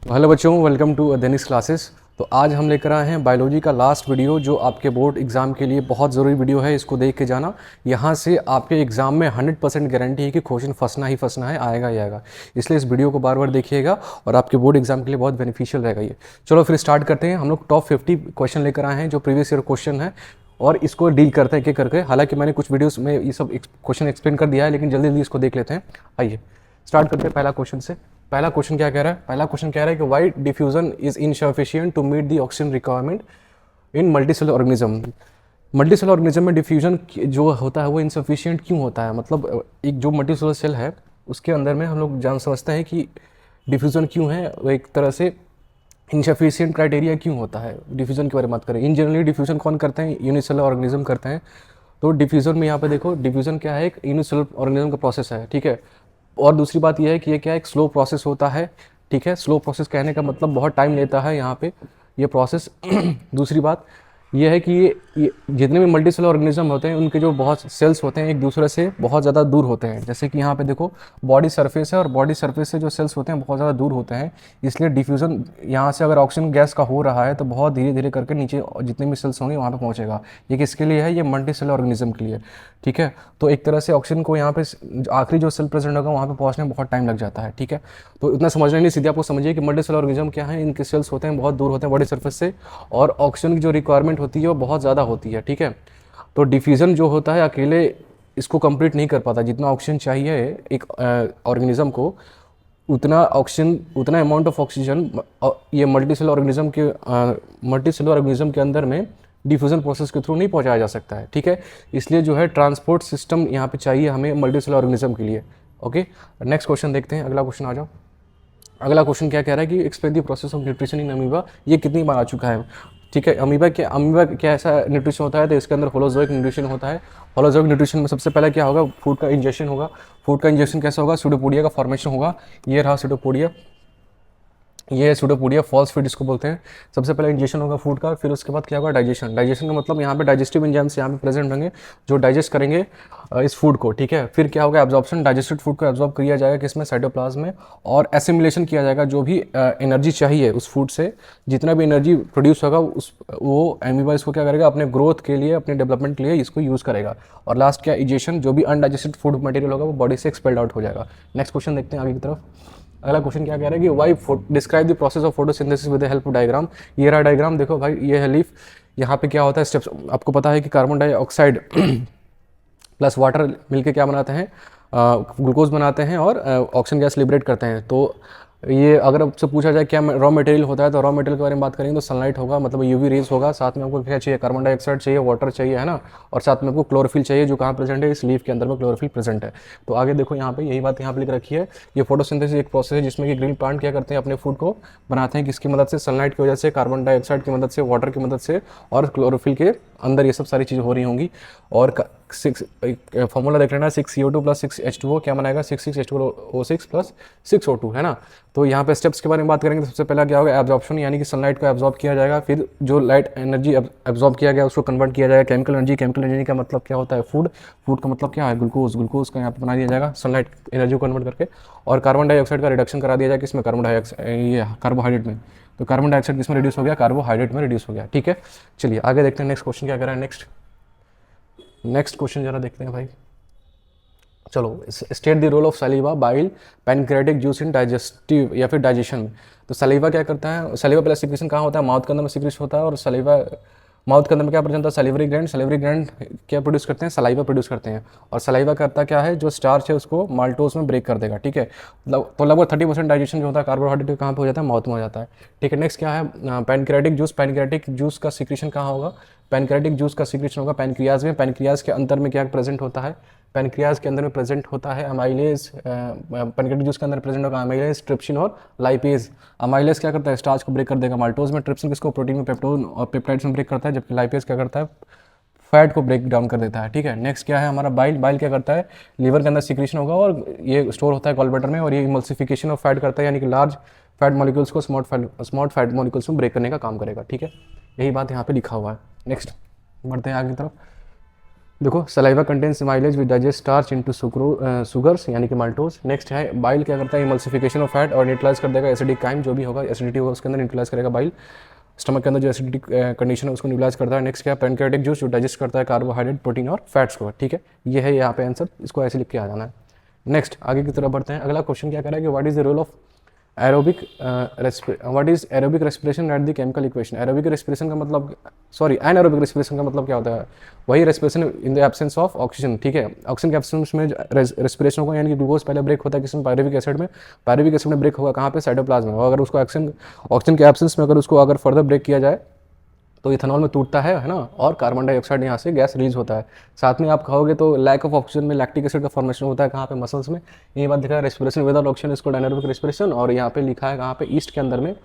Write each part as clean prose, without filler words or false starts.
Hello बच्चों, welcome to अदेनिस classes. तो आज हम लेकर आए हैं बायोलॉजी का लास्ट वीडियो, जो आपके बोर्ड एग्जाम के लिए बहुत ज़रूरी वीडियो है। इसको देख के जाना, यहाँ से आपके एग्जाम में 100% गारंटी है कि क्वेश्चन फंसना ही फंसना है, आएगा ही आएगा। इसलिए इस वीडियो को बार बार देखिएगा और आपके बोर्ड एग्जाम के लिए बहुत बेनिफिशियल रहेगा ये। चलो फिर स्टार्ट करते हैं। हम लोग टॉप 50 क्वेश्चन लेकर आए हैं जो प्रीवियस ईयर क्वेश्चन है, और इसको डील करते हैं एक एक करके। हालांकि मैंने कुछ वीडियोस में ये सब क्वेश्चन एक्सप्लेन कर दिया है, लेकिन जल्दी जल्दी इसको देख लेते हैं। आइए स्टार्ट करते हैं पहला क्वेश्चन से। पहला क्वेश्चन क्या कह रहा है? पहला क्वेश्चन कह रहा है कि why diffusion is insufficient to meet the oxygen requirement in multicellular organism. Multicellular organism में डिफ्यूजन जो होता है वो इनसफिशिएंट क्यों होता है? मतलब एक जो मल्टीसेलुलर सेल है उसके अंदर में हम लोग जान समझते हैं कि डिफ्यूजन क्यों है, वो एक तरह से इनसफिशिएंट क्राइटेरिया क्यों होता है। डिफ्यूजन के बारे में बात करें, इन जनरली डिफ्यूजन कौन करते हैं? यूनिसेलुलर ऑर्गेनिज्म करते हैं। तो डिफ्यूजन में यहाँ पे देखो, डिफ्यूजन क्या है? एक यूनिसेलुलर ऑर्गेनिज्म का प्रोसेस है, ठीक है। और दूसरी बात यह है कि ये क्या एक स्लो प्रोसेस होता है, ठीक है। स्लो प्रोसेस कहने का मतलब बहुत टाइम लेता है यहाँ पे ये प्रोसेस। दूसरी बात ये है कि ये जितने भी मल्टीसेलुलर ऑर्गेनिज्म होते हैं उनके जो बहुत सेल्स होते हैं एक दूसरे से बहुत ज़्यादा दूर होते हैं। जैसे कि यहाँ पे देखो बॉडी सरफेस है, और बॉडी सरफेस से जो सेल्स होते हैं बहुत ज़्यादा दूर होते हैं। इसलिए डिफ्यूज़न यहाँ से अगर ऑक्सीजन गैस का हो रहा है तो बहुत धीरे धीरे करके नीचे जितने भी सेल्स होंगे वहाँ पे पहुँचेगा। ये किसके लिए है? ये मल्टीसेलुलर ऑर्गेनिज्म के लिए, ठीक है। तो एक तरह से ऑक्सीजन को यहाँ पे आखिरी जो सेल प्रेजेंट होगा वहाँ पे पहुँचने में बहुत टाइम लग जाता है, ठीक है। तो इतना समझना नहीं, सीधे आपको समझिए कि मल्टीसेलुलर ऑर्गेनिज्म क्या है। इनके सेल्स होते हैं बहुत दूर होते हैं बॉडी सर्फेस से, और ऑक्सीजन की जो रिक्वायरमेंट होती है वो बहुत ज़्यादा होती है, ठीक है। तो डिफ्यूज़न जो होता है अकेले इसको कंप्लीट नहीं कर पाता। जितना ऑक्सीजन चाहिए एक ऑर्गेनिज्म को, उतना ऑक्सीजन, उतना अमाउंट ऑफ ऑक्सीजन ये मल्टीसेलुलर ऑर्गेनिज्म के अंदर में डिफ्यूज़न प्रोसेस के थ्रू नहीं पहुंचाया जा सकता है, ठीक है। इसलिए जो है ट्रांसपोर्ट सिस्टम यहाँ पे चाहिए हमें मल्टीसेलुलर ऑर्गेनिज्म के लिए। ओके, नेक्स्ट क्वेश्चन देखते हैं। अगला क्वेश्चन आ जाओ। अगला क्वेश्चन क्या कह रहा है कि explain the process of nutrition in amoeba. ये कितनी बार आ चुका है, ठीक है। अमीबा क्या ऐसा न्यूट्रिशन होता है? तो इसके अंदर होलोजोइक न्यूट्रिशन होता है। होलोजोइक न्यूट्रिशन में सबसे पहले क्या होगा? फूड का इंजेक्शन होगा। फूड का इंजेक्शन कैसा होगा? सूडोपोडिया का फॉर्मेशन होगा। ये रहा सूडोपोडिया, ये सूडोपोडिया फॉल्स फीड इसको बोलते हैं। सबसे पहले इंजेक्शन होगा फूड का, फिर उसके बाद क्या होगा? डाइजेशन। डाइजेशन का मतलब यहाँ पे डाइजेस्टिव एंजाइम्स यहाँ पे प्रेजेंट होंगे जो डाइजेस्ट करेंगे इस फूड को, ठीक है। फिर क्या होगा? एब्जॉर्प्शन। डाइजेस्टेड फूड को एब्जॉर्ब किया जाएगा किसमें? साइटोप्लाज्म में। और एसिमिलेशन किया जाएगा, जो भी एनर्जी चाहिए उस फूड से, जितना भी एनर्जी प्रोड्यूस होगा वो अमीबा इसको क्या करेगा? अपने ग्रोथ के लिए, अपने डेवलपमेंट के लिए इसको यूज़ करेगा। और लास्ट क्या? इजेशन। जो भी अनडाइजेस्टेड फूड मटेरियल होगा वो बॉडी से एक्सपेल्ड आउट हो जाएगा। नेक्स्ट क्वेश्चन देखते हैं आगे की तरफ। अगला क्वेश्चन क्या कह रहा है कि why describe the process of photosynthesis with the help of diagram. ये रहा डायग्राम, देखो भाई, ये है लीफ। यहाँ पे क्या होता है स्टेप्स? आपको पता है कि कार्बन डाइऑक्साइड प्लस वाटर मिलके क्या बनाते हैं? ग्लूकोज बनाते हैं और ऑक्सीजन गैस लिबरेट करते हैं। तो ये अगर आपसे पूछा जाए क्या रॉ मटेरियल होता है, तो रॉ मटेरियल के बारे में बात करेंगे तो सनलाइट होगा, मतलब यूवी रेज होगा। साथ में आपको क्या चाहिए? कार्बन डाइऑक्साइड चाहिए, वाटर चाहिए, है ना। और साथ में आपको क्लोरोफिल चाहिए, जो कहाँ प्रेजेंट है? इस लीफ के अंदर में क्लोरोफिल प्रेजेंट है। तो आगे देखो यहाँ पे यही बात यहाँ पे लिख रखी है। ये फोटोसिंथेसिस एक प्रोसेस है जिसमें कि ग्रीन प्लांट क्या करते हैं? अपने फूड को बनाते हैं किसकी मदद से? सनलाइट की वजह से, कार्बन डाइऑक्साइड की मदद से, वाटर की मदद से, और क्लोरोफिल के अंदर ये सब सारी चीज़ें हो रही होंगी। और फॉर्मूला देख लेना, 6CO2 प्लस 6H2O क्या बनाएगा? 6H2O6 प्लस 6O2, है ना। तो यहाँ पे स्टेप्स के बारे में बात करेंगे तो सबसे पहला क्या होगा? एब्जॉर्प्शन, यानी कि सनलाइट को एब्जॉर्ब किया जाएगा। फिर जो लाइट एनर्जी एब्जॉर्ब किया गया उसको कन्वर्ट किया जाएगा केमिकल एनर्जी। केमिकल एनर्जी का मतलब क्या होता है? फूड। फूड का मतलब क्या है? ग्लूकोज। ग्लूकोज का यहाँ पे बना दिया जाएगा सनलाइट एनर्जी को कन्वर्ट करके। और कार्बन डाइऑक्साइड का रिडक्शन करा दिया जाएगा किसमें? कार्बोहाइड्रेट में। तो कार्बन डाइऑक्साइड किसमें रिड्यूस हो गया? कार्बोहाइड्रेट में रिड्यूस हो गया, ठीक है। चलिए आगे देखते हैं नेक्स्ट क्वेश्चन क्या कह रहा है। नेक्स्ट क्वेश्चन जरा देखते हैं भाई। चलो, state the role of saliva, bile, pancreatic juice in digestive या फिर डाइजेशन। तो सलीवा क्या करता है? सलीवा पहले सिक्रेशन कहाँ होता है? माउथ के अंदर में सिक्रेशन होता है। और सलीवा माउथ के अंदर में क्या प्रेजेंट होता है? सलीवरी ग्लैंड। सलीवरी ग्लैंड क्या प्रोड्यूस करते हैं? सलाइवा प्रोड्यूस करते हैं। और सलाइवा करता क्या है? जो स्टार्च है उसको माल्टोज में ब्रेक कर देगा, ठीक है। तो लगभग 30% डाइजेशन जो होता है कार्बोहाइड्रेट कहाँ पे हो जाता है? माउथ में हो जाता है, ठीक है। नेक्स्ट क्या है? Pancreatic juice. पैनक्रियाटिक जूस का सिक्रेशन कहाँ होगा? पैनक्रियाटिक जूस का सिक्रेशन होगा पैनक्रियाज में। पैनक्रियाज के अंदर में क्या प्रेजेंट होता है? पैनक्रियाज के अंदर में प्रेजेंट होता है अमाइलेज। पैनक्रियाटिक जूस के अंदर प्रेजेंट होगा अमाइलेज, ट्रिप्सिन और लाइपेज। अमाइलेज क्या करता है? स्टार्च को ब्रेक कर देगा माल्टोज में। ट्रिप्सिन किसको? प्रोटीन में, पेप्टोन और पेप्टाइड्स में ब्रेक करता है। जबकि लाइपेज क्या करता है? फैट को ब्रेक डाउन कर देता है, ठीक है। नेक्स्ट क्या है हमारा? बाइल। बाइल क्या करता है? लीवर के अंदर सिक्रेशन होगा और ये स्टोर होता है गॉलब्लैडर में, और ये इमल्सिफिकेशन ऑफ फैट करता है, यानी कि लार्ज फैट मॉलिक्यूल्स को स्मॉल फैट मॉलिक्यूल्स में ब्रेक करने का काम करेगा, ठीक है। यही बात यहाँ पे लिखा हुआ है। नेक्स्ट बढ़ते हैं आगे की तरफ। देखो saliva contains mileage with digest starch into sugars यानी कि माल्टोज। नेक्स्ट है बाइल क्या करता है, इमल्सिफिकेशन ऑफ फैट और न्यूट्रलाइज कर देगा एसिडिक काइम, जो भी होगा एसिडिटी होगा उसके अंदर न्यूट्रलाइज करेगा बाइल। स्टमक के अंदर जो एसिडिटी कंडीशन है उसको न्यूट्रलाइज करता है। नेक्स्ट क्या है, पैनक्रियाटिक जूस जो डाइजेस्ट करता है कार्बोहाइड्रेट, प्रोटीन और फैट्स को। ठीक है, ये है यहाँ पे आंसर, इसको ऐसे लिख के आ जाना है। नेक्स्ट आगे की तरफ बढ़ते हैं। अगला क्वेश्चन क्या कह रहा है कि what is the role of aerobic what is aerobic respiration at the chemical equation. Aerobic respiration का मतलब, सॉरी एनारोबिक रेस्पिरेशन का मतलब क्या होता है, वही respiration in the absence of oxygen. ठीक है, ऑक्सीजन के एब्सेंस में रेस्पिरेशन होगा, यानी कि ग्लूकोज पहले ब्रेक होता है किसमें, पायरुविक एसिड में। पायरुविक एसिड में ब्रेक होगा कहाँ पे, साइटोप्लाज्म में। और अगर उसको ऑक्सीजन के एब्सेंस में अगर उसको अगर फर्दर ब्रेक किया जाए तो इथेनॉल में टूटता है ना, और कार्बन डाइऑक्साइड यहाँ से गैस रिलीज होता है। साथ में आप खाओगे तो लैक ऑफ ऑक्सीजन में लैक्टिक एसिड का फॉर्मेशन होता है कहाँ पे, मसल्स में। ये बात दिखा है, रेस्पिरेशन विदाउट ऑक्सीजन इसको एनारोबिक रेस्पिरेशन। और यहाँ पे लिखा है कहाँ पे, ईस्ट के अंदर में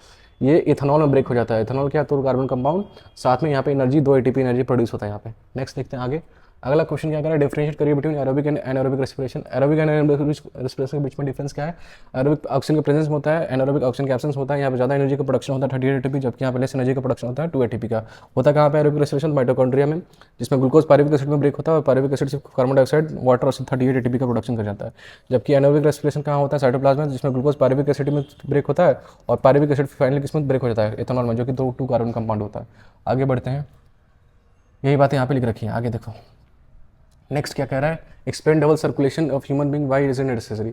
ये इथेनॉल में ब्रेक हो जाता है। इथेनॉल क्या, तो कार्बन कंपाउंड, साथ में यहाँ पे एनर्जी 2 ATP एनर्जी प्रोड्यूस होता है यहाँ पे। नेक्स्ट देखते हैं आगे। अगला क्वेश्चन क्या कर रहा है, डिफरेंशिएट करिए between aerobic and anaerobic respiration. Aerobic and anaerobic respiration के बीच में डिफरेंस क्या है। एरोबिक ऑक्सीजन का प्रेजेंस होता है, एनारोबिक ऑक्सीजन का एब्सेंस होता है। यहाँ पे ज़्यादा एनर्जी का प्रोडक्शन होता है 38 ATP, जबकि यहाँ पे लेस एनर्जी का प्रोडक्शन होता है 2 ATP का। होता है कहाँ पे एरोबिक रेस्पिरेशन, माइटोकॉन्ड्रिया में, जिसमें ग्लूकोज पायरुविक एसिड में ब्रेक होता है और पायरुविक एसिड से कार्बन डाइऑक्साइड, वाटर और 38 ATP का प्रोडक्शन कर जाता है। जबकि एनारोबिक रेस्पिरेशन कहाँ होता है, साइटोप्लाज्म में, जिसमें ग्लूकोज पायरुविक एसिड में ब्रेक होता है और पायरुविक एसिड फाइनली किसमें ब्रेक हो जाता है, इथेनॉल में, जो कि 2 कार्बन कंपाउंड होता है। आगे बढ़ते हैं, यही बात यहाँ पे लिख रखी है, आगे देखो। नेक्स्ट क्या कह रहा है, explain double circulation of human being, why is it necessary.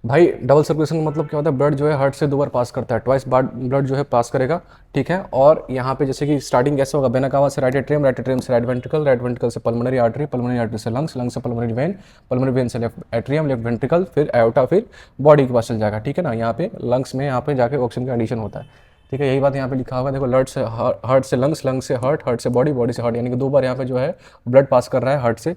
भाई डबल सर्कुलेशन का मतलब क्या होता है, ब्लड जो है हार्ट से 2 बार पास करता है, ट्वाइस ब्लड जो है पास करेगा। ठीक है, और यहाँ पे जैसे कि स्टार्टिंग कैसे होगा, वेना कावा से राइट एट्रियम, राइट एट्रियम से राइट वेंट्रिकल, राइट वेंट्रिकल से पल्मोनरी आर्टरी, पल्मोनरी आर्टरी से लंग्स, लंग्स से पल्मोनरी वेन, पल्मोनरी वेन से लेफ्ट एट्रियम, लेफ्ट वेंट्रिकल, फिर आयोटा, फिर बॉडी के पास चल जाएगा। ठीक है ना, यहाँ पे लंग्स में यहाँ पे जाके ऑक्सीजन का एडिशन होता है। ठीक है, यही बात यहाँ पे लिखा होगा, देखो लर्ट से हार्ट से लंग्स, लंग्स से हार्ट, हार्ट से बॉडी, बॉडी से हार्ट, यानी कि 2 बार यहाँ पे जो है ब्लड पास कर रहा है हार्ट से।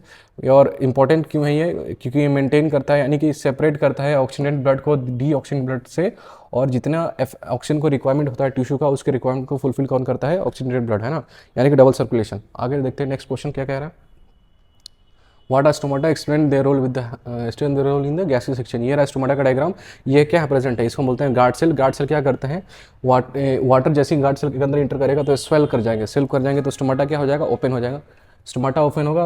और इंपॉर्टेंट क्यों है ये, क्योंकि ये मेंटेन करता है, यानी कि सेपरेट करता है ऑक्सीजनेट ब्लड को डी ऑक्सीजन ब्लड से। और जितना ऑक्सीजन को रिक्वायरमेंट होता है टिश्यू का, उसके रिक्वायरमेंट को फुलफिल कौन करता है, ऑक्सीजनेटेड ब्लड, है ना, यानी कि डबल सर्कुलेशन। आगे देखते हैं नेक्स्ट क्वेश्चन क्या कह रहा है, what are stomata, explain their role with explain their role in the gaseous section. ये रहा स्टोमाटा का डायग्राम, ये क्या है प्रेजेंट है, इसको बोलते हैं गार्ड सेल। गार्ड सेल क्या करते हैं, वाटर जैसे गार्ड सेल के अंदर इंटर करेगा तो स्वेल कर जाएंगे, सेल कर जाएंगे तो स्टोमाटा क्या हो जाएगा, ओपन हो जाएगा। स्टोमाटा ओपन होगा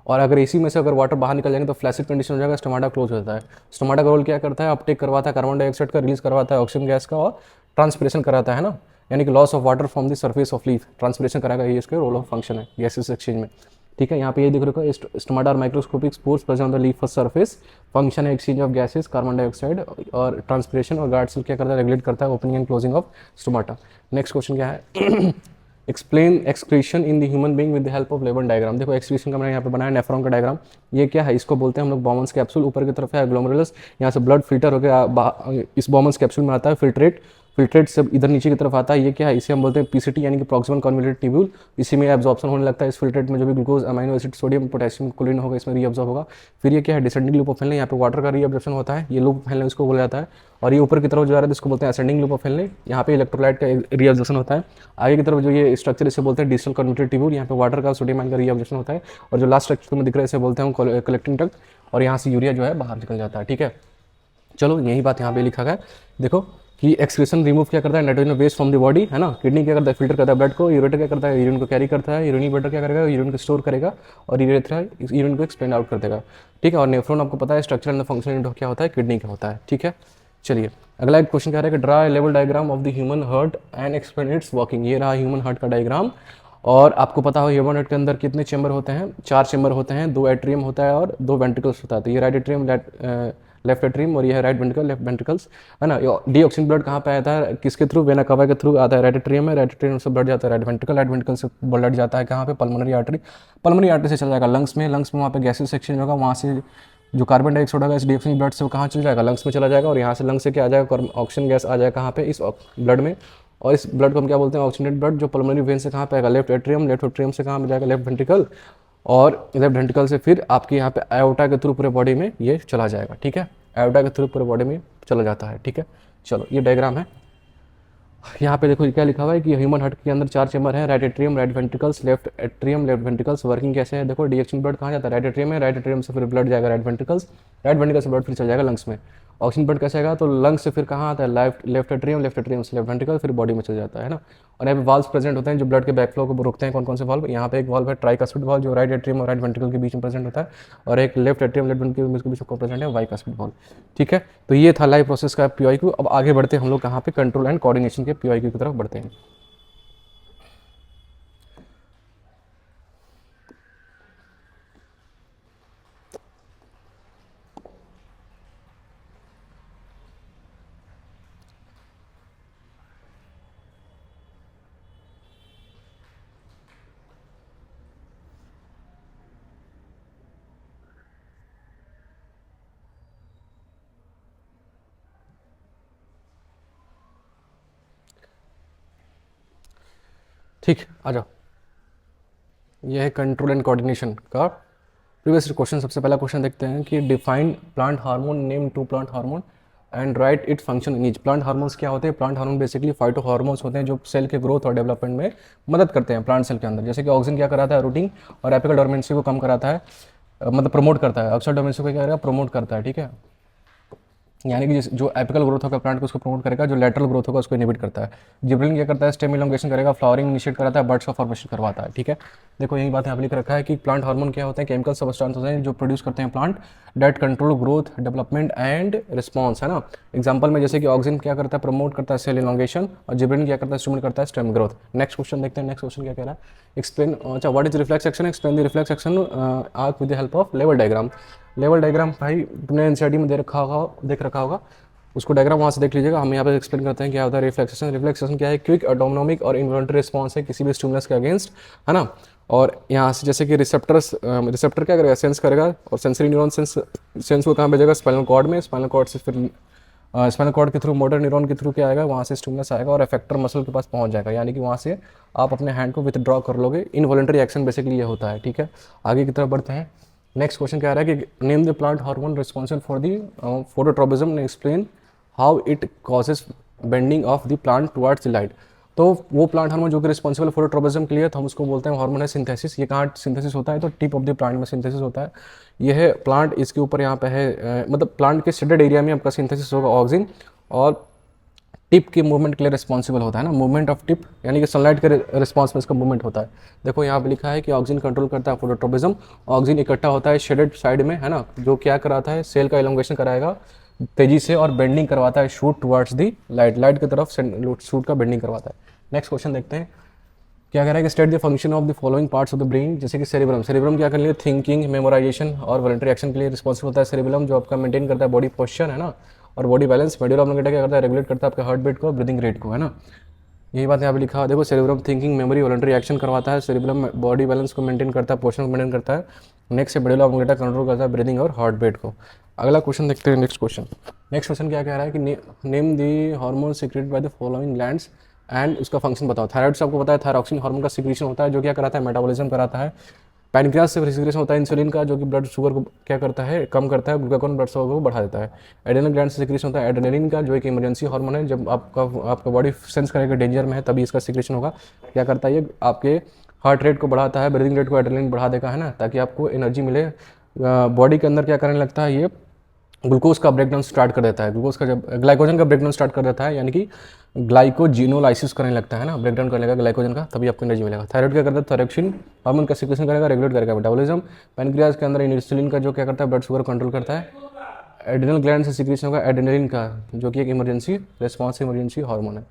और अगर इसी में से अगर वाटर बाहर निकल जाएंगे तो फ्लैसिड कंडीशन हो जाएगा, स्टोमाटा क्लोज हो जाता है। स्टोमाटा का रोल क्या करता है, अपटेक करवाता है कार्बन डाइऑक्साइड का, रिलीज करवाता है ऑक्सीजन गैस का, और ट्रांसपिरेशन कराता है ना, यानी कि loss of water from the surface of leaf, transpiration कराएगा, ये इसके रोल ऑफ फंक्शन है गैसेस एक्सचेंज में। ठीक है, यहाँ पे ये दिख रहा है, स्टोमाटा और microscopic pores present on the leaf surface, function है exchange of gases, carbon dioxide और ट्रांसपिरेशन। और गार्ड सेल क्या करता है, रेगुलेट करता है opening and closing of stomata. Next question क्या है, explain excretion in the human being with the help of labelled diagram. देखो एक्सक्रीशन का मैंने यहाँ पे बनाया नेफ्रॉन का डायग्राम। ये क्या है, इसको बोलते हैं हम लोग बॉमन्स कैप्सूल। ऊपर की तरफ है ग्लोमेरुलस, यहाँ से ब्लड फिल्टर होकर इस बॉमन्स कैप्सूल में आता है, फिल्ट्रेट से इधर नीचे की तरफ आता है। ये क्या है, इसे हम बोलते हैं पीसीटी, यानी कि प्रॉक्सिमल कन्वॉल्यूटेड ट्यूब्यूल। इसी में एब्जॉर्प्शन होने लगता है इस फिल्ट्रेट में, जो भी glucose, amino acid, sodium, potassium, chlorine होगा, इसमें रीअब्जॉर्ब होगा। फिर ये क्या है, डिसेंडिंग लूप ऑफ हेनले, यहाँ पे वाटर का रीअब्जॉर्प्शन होता है, ये लूप ऑफ हेनले इसको बोला जाता है। और ये ऊपर की तरफ जो आ रहा है इसको बोलते हैं असेंडिंग लूप ऑफ हेनले, यहाँ पे इलेक्ट्रोलाइट का रीअब्जॉर्प्शन होता है। आगे की तरफ जो ये स्ट्रक्चर इसे बोलते हैं डिजिटल कन्वॉल्यूटेड ट्यूब्यूल, यहाँ पे वाटर का, सोडियम आयन का रीअब्जॉर्प्शन होता है। और जो लास्ट स्ट्रक्चर में दिख रहा है इसे बोलते हैं कलेक्टिंग डक्ट, और यहाँ से यूरिया जो है बाहर निकल जाता है। ठीक है, चलो यही बात यहाँ पे लिखा गया है, देखो कि एक्सक्रीशन रिमूव क्या करता है, nitrogen waste from the body, है ना। किडनी क्या करता है, फिल्टर करता है ब्लड को। यूरेटर क्या करता है, यूरिन को कैरी करता है। यूरिनरी ब्लडर क्या करेगा, यूरिन को स्टोर करेगा। और यूरेथ्रा यूरिन को एक्सपेंड आउट कर देगा। ठीक है, और नेफ्रॉन आपको पता है स्ट्रक्चर एंड फंक्शन यूनिट क्या होता है, किडनी का होता है। ठीक है, चलिए अगला एक क्वेश्चन क्या है कि draw a level diagram of the human heart and explain it's working. ये रहा ह्यूमन हार्ट का डायग्राम। और आपको पता हो ह्यूमन हार्ट के अंदर कितने चेंबर होते हैं, 4 चेंबर होते हैं, 2 एट्रियम होता है और 2 वेंट्रिकल्स होता है। तो ये राइट एट्रियम, लेफ्ट एट्रियम, और ये है राइट वेंट्रिकल, लेफ्ट वेंट्रिकल्स, है ना। डी ऑक्सीजन ब्लड कहाँ पे आता है, किसके थ्रू, वेना कावा के थ्रू आता है, राइट एट्रियम में। राइट एट्रियम से ब्लड जाता है राइट वेंट्रिकल, राइट वेंट्रिकल से ब्लड जाता है कहाँ पे, पल्मोनरी आर्टरी। पल्मोनरी आर्टरी से चल जाएगा लंग्स में, लंग्स में वहाँ पे गैसेस एक्सचेंज होगा, वहाँ से जो कार्बन डाइऑक्साइड होगा इस डीऑक्सीजन ब्लड से वो कहाँ चल जाएगा, लंग्स में चला जाएगा। और यहाँ से लंग्स से क्या आ जाएगा, ऑक्सीजन गैस आ जाएगा कहाँ पे, इस ब्लड में। और इस ब्लड को हम क्या बोलते हैं, ऑक्सीजनेटेड ब्लड, जो पल्मोनरी वेन से कहाँ पे आएगा, लेफ्ट एट्रियम, लेफ्ट एट्रियम से कहाँ पे जाएगा, लेफ्ट वेंट्रिकल, और लेफ्ट वेंट्रिकल से फिर आपके यहाँ पे आयोटा के थ्रू पूरे बॉडी में ये चला जाएगा। ठीक है, आयोटा के थ्रू पूरे बॉडी में चला जाता है। ठीक है, चलो ये डायग्राम है। यहाँ पे देखो क्या लिखा हुआ है कि ह्यूमन हार्ट के अंदर 4 चेंबर है, right atrium, right ventricles, left atrium, left ventricles. Working कैसे है, देखो डीएक्शन ब्लड कहाँ जाता है, राइट एट्रियम में, राइट एट्रियम से फिर ब्लड जाएगा राइट वेंट्रिकल्स, राइट वेंट्रिकल से ब्लड फिर चल जाएगा लंग्स में। ऑक्सीजन ब्लड कैसे आएगा, तो लंग्स से फिर कहाँ आता है, लेफ्ट एट्रियम से लेफ्ट वेंट्रिकल, फिर बॉडी में चल जाता है ना। और यहाँ पे वाल्व्स प्रेजेंट होते हैं जो ब्लड के बैकफ्लो को रोकते हैं। कौन कौन से वाल्व, यहाँ पे एक वाल्व है ट्राइकास्पिड वाल्व जो राइट एट्रियम और राइट वेंट्रिकल के बीच में प्रेजेंट होता है, और एक लेफ्ट एट्रियम लेफ्ट वेंट्रिकल के बीच में प्रेजेंट है बाइकास्पिड वाल्व। ठीक है, तो ये था लाइव प्रोसेस का PYQ। अब आगे बढ़ते हैं हम लोग कहाँ पे, कंट्रोल एंड कोऑर्डिनेशन के PYQ की तरफ बढ़ते हैं। ठीक, आ जाओ। यह है कंट्रोल एंड कोऑर्डिनेशन का प्रीवियस क्वेश्चन। सबसे पहला क्वेश्चन देखते हैं कि define plant hormone, name 2 plant hormone and right it function in each. Plant hormones क्या होते हैं, plant hormone basically phyto hormones होते हैं जो सेल के ग्रोथ और डेवलपमेंट में मदद करते हैं प्लांट सेल के अंदर। जैसे कि ऑक्सीजन क्या कराता है, रूटिंग और एपिकल डोरमेंसी को कम कराता है, मतलब प्रमोट करता है। अक्सर डोमेंसी को क्या करेगा, प्रमोट करता है। ठीक है, यानी कि जो एपिकल ग्रोथ होगा प्लांट को उसको प्रमोट करेगा, जो लेटरल ग्रोथ होगा उसको इनहिबिट करता है। जिब्रेलिन क्या करता है, स्टेम इलोंगेशन करेगा, फ्लावरिंग इनिशिएट कराता है, बर्ड्स का फॉर्मेशन करवाता है। ठीक है, देखो यही बात यहाँ पे लिख रखा है कि प्लांट हार्मोन क्या होते हैं, केमिकल सब्सटेंस होते हैं जो प्रोड्यूस करते हैं plant that control growth development and response, है ना। एग्जाम्पल में जैसे कि ऑक्सीजन क्या करता है, प्रमोट करता है सेल इलोंगेशन, और जिब्रेलिन क्या करता है, स्टिमुलेट करता है स्टेम ग्रोथ। नेक्स्ट क्वेश्चन देखते हैं। नेक्स्ट क्वेश्चन क्या कह रहा है, एक्सप्लेन, अच्छा what is reflex action, explain the reflex action arc with the help of level diagram. Level diagram भाई तुमने एनसीईआरटी में देख रखा होगा, उसको डायग्राम वहाँ से देख लीजिएगा। हम यहाँ पे एक्सप्लेन करते हैं क्या होता है रिफ्लेक्सेशन। रिफ्लेक्सेशन क्या है, क्विक ऑटोनोमिक और इन्वॉलंटरी रिस्पॉन्स है किसी भी स्टिमुलस के अगेंस्ट, है ना। और यहाँ से जैसे कि रिसेप्टर क्या करेगा, सेंस करेगा, और सेंसरी न्यूरॉन सेंस को कहाँ भेजेगा, स्पाइनल कॉर्ड में। स्पाइनल कॉर्ड से फिर स्पाइनल कॉर्ड के थ्रू मोटर न्यूरॉन के थ्रू क्या आएगा, वहाँ से स्टिमुलस आएगा और इफेक्टर मसल के पास पहुँच जाएगा, यानी कि वहाँ से आप अपने हैंड को विथड्रॉ कर लोगे। इनवॉलंटरी एक्शन बेसिकली ये होता है। ठीक है, आगे की तरफ बढ़ते हैं। नेक्स्ट क्वेश्चन क्या आ रहा है कि name the plant hormone responsible for the phototropism, explain how it causes bending of the plant towards the light. तो वो प्लांट हार्मोन जो कि रिस्पॉन्सिबल फोटोट्रोपिज्म के लिए, तो हम उसको बोलते हैं हार्मोन है सिंथेसिस। ये कहाँ सिंथेसिस होता है, तो टिप ऑफ द प्लांट में सिंथेसिस होता है। ये है प्लांट, इसके ऊपर यहाँ पे है मतलब प्लांट के शेडेड एरिया में आपका सिंथेसिस होगा ऑक्सीजन, और टिप के मूवमेंट के लिए रिस्पॉन्सिबल होता है ना, मूवमेंट ऑफ टिप, यानी कि सनलाइट के रिस्पॉन्स में इसका मूवमेंट होता है। देखो यहाँ पे लिखा है कि ऑक्सीजन कंट्रोल करता है फोटोट्रोपिज्म। ऑक्सीजन इकट्ठा होता है शेडेड साइड में, है ना, जो क्या कराता है, सेल का इलोंगेशन कराएगा तेजी से, और बेंडिंग करवाता है shoot towards the light, light की तरफ शूट का बेंडिंग करवाता है। नेक्स्ट क्वेश्चन देखते हैं क्या कह रहा है कि state the function of the following parts of the brain. जैसे कि सेरेब्रम, सेरेब्रम क्या करने के लिए, थिंकिंग, मेमोराइजेशन और वॉलंटरी एक्शन के लिए रिस्पॉन्सिबल होता है सेरेब्रम, जो आपका मेंटेन करता है बॉडी पोस्चर, है ना, और बॉडी बैलेंस। मेडुला ऑब्लोंगेटा क्या करता है, रेगुलेट करता है आपका हार्ट बीट को, ब्रीदिंग रेट को, है ना। यही बात यहाँ पे लिखा है, देखो cerebrum thinking, memory, voluntary action करवाता है, सेरेब्रम बॉडी बैलेंस को मेंटेन करता है, पोस्चर को मेंटेन करता है। नेक्स्ट से मेडुला ऑब्लोंगेटा कंट्रोल करता है ब्रीदिंग और हार्ट बीट को। अगला क्वेश्चन देखते हैं। नेक्स्ट क्वेश्चन क्या कह रहा है कि name the hormone secreted by the following glands and उसका फंक्शन बताओ। थायराइड से आपको पता है थायरॉक्सिन हार्मोन का सिक्रीशन होता है, जो क्या कराता है, मेटाबॉलिज्म कराता है। पैनक्रियास से सिक्रीशन होता है इंसुलिन का, जो कि ब्लड शुगर को क्या करता है, कम करता है, ग्लूकागॉन ब्लड शुगर को बढ़ा देता है। एड्रेनल ग्लैंड से सिक्रीशन होता है एड्रेनलिन का, जो एक इमरजेंसी हार्मोन है, जब आपका बॉडी सेंस करेगा डेंजर में है तभी इसका सिक्रीशन होगा। क्या करता है ये, आपके हार्ट रेट को बढ़ाता है, ब्रीदिंग रेट को एड्रेनलिन बढ़ा देगा, है ना, ताकि आपको एनर्जी मिले। बॉडी के अंदर क्या करने लगता है ये, ग्लूकोज का ब्रेकडाउन स्टार्ट कर देता है, ग्लूकोज का जब ग्लाइकोजन का ब्रेकडाउन स्टार्ट कर देता है, यानी कि ग्लाइकोजिनोलाइसिस करने लगता है ना, ब्रेकडाउन कर लेगा ग्लाइकोजन का, तभी आपको एनर्जी मिलेगा। थायराइड क्या करता है, थायरॉक्सिन हार्मोन का सिक्रेशन करेगा, रेगुलेट करेगा मेटाबॉलिज्म। पैनक्रियाज के अंदर इंसुलिन का, जो क्या करता है, ब्लड शुगर कंट्रोल करता है। एड्रेनल ग्लैंड से सिक्रेशन होगा एड्रेनलिन का, जो कि एक इमरजेंसी रिस्पॉन्स इमरजेंसी हार्मोन है।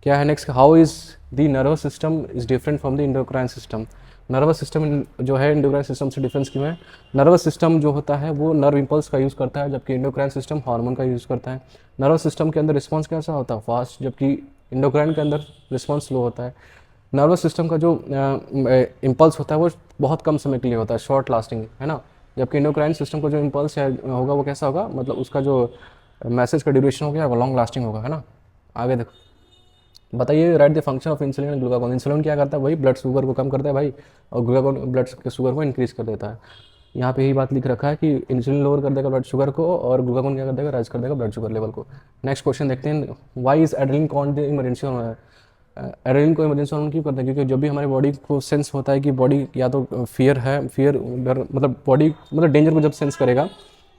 क्या है next, how is the nervous system is different from the endocrine system. Nervous system जो है इंडोक्राइन सिस्टम से डिफरेंस क्यों है। नर्वस सिस्टम जो होता है वो नर्व इंपल्स का यूज़ करता है, जबकि इंडोक्राइन सिस्टम हार्मोन का यूज़ करता है। नर्वस सिस्टम के अंदर रिस्पॉन्स कैसा होता है, फास्ट, जबकि इंडोक्राइन के अंदर रिस्पॉन्स स्लो होता है। नर्वस सिस्टम का जो इम्पल्स होता है वो बहुत कम समय के लिए होता है, शॉर्ट लास्टिंग, है ना, जबकि इंडोक्राइन सिस्टम का जो इम्पल्स होगा वो कैसा होगा, मतलब उसका जो मैसेज का ड्यूरेशन हो गया वो लॉन्ग लास्टिंग होगा, है ना। आगे देखो, बताइए right the function of insulin and glucagon. Insulin क्या करता है, वही ब्लड शुगर को कम करता है भाई, और ग्लूकागॉन ब्लड के शुगर को इंक्रीज कर देता है। यहाँ पे यही बात लिख रखा है कि इंसुलिन लोअर कर देगा ब्लड शुगर को, और ग्लूकागॉन क्या कर देगा, राइज कर देगा ब्लड शुगर लेवल को। नेक्स्ट क्वेश्चन देखते हैं, why is adrenaline called the emergency hormone. Adrenaline को इमरजेंसी हार्मोन क्यों करते हैं, क्योंकि जब भी हमारी बॉडी को सेंस होता है कि बॉडी या तो फियर है, फियर डर, मतलब बॉडी मतलब डेंजर को जब सेंस करेगा,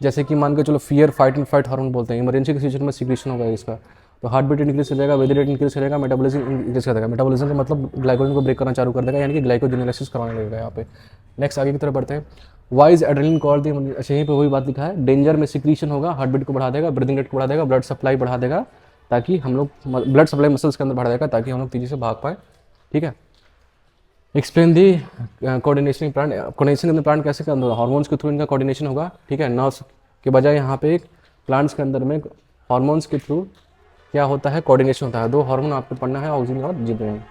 जैसे कि मान के चलो fear, fight and fight hormone बोलते हैं, इमरजेंसी की सिचुएशन में सिक्रेशन होगा इसका, तो हार्ट बीट इंक्रीज करेगा, वेदर रेट इंक्रीज करेगा, मेटाबॉलिज्म इंक्रीज करेगा। मेटाबॉलिज्म का मतलब ग्लाइकोजन को ब्रेक करना चालू कर देगा, यानी कि ग्लाइकोजेनेसिस करवाने लगेगा यहाँ पे। नेक्स्ट आगे की तरफ बढ़ते हैं। Why is adrenaline called the, अच्छा यहीं पे वही बात लिखा है, डेंजर में सिक्रीशन होगा, हार्ट बीट को बढ़ा देगा, ब्रीदिंग रेट को बढ़ा देगा, ब्लड सप्लाई बढ़ा देगा, ताकि हम लोग ब्लड सप्लाई मसल्स के अंदर बढ़ा देगा ताकि हम लोग तेजी से भाग पाए, ठीक है। Explain the coordination plant, coordination के प्लांट कैसे करना होगा, हार्मोन्स के थ्रू इनका कोऑर्डिनेशन होगा, ठीक है। नर्व्स के बजाय यहाँ पे एक प्लांट्स के अंदर में हार्मोन्स के थ्रू क्या होता है, कोऑर्डिनेशन होता है। दो हार्मोन आपको पढ़ना है, ऑक्सीजन और gibberellin.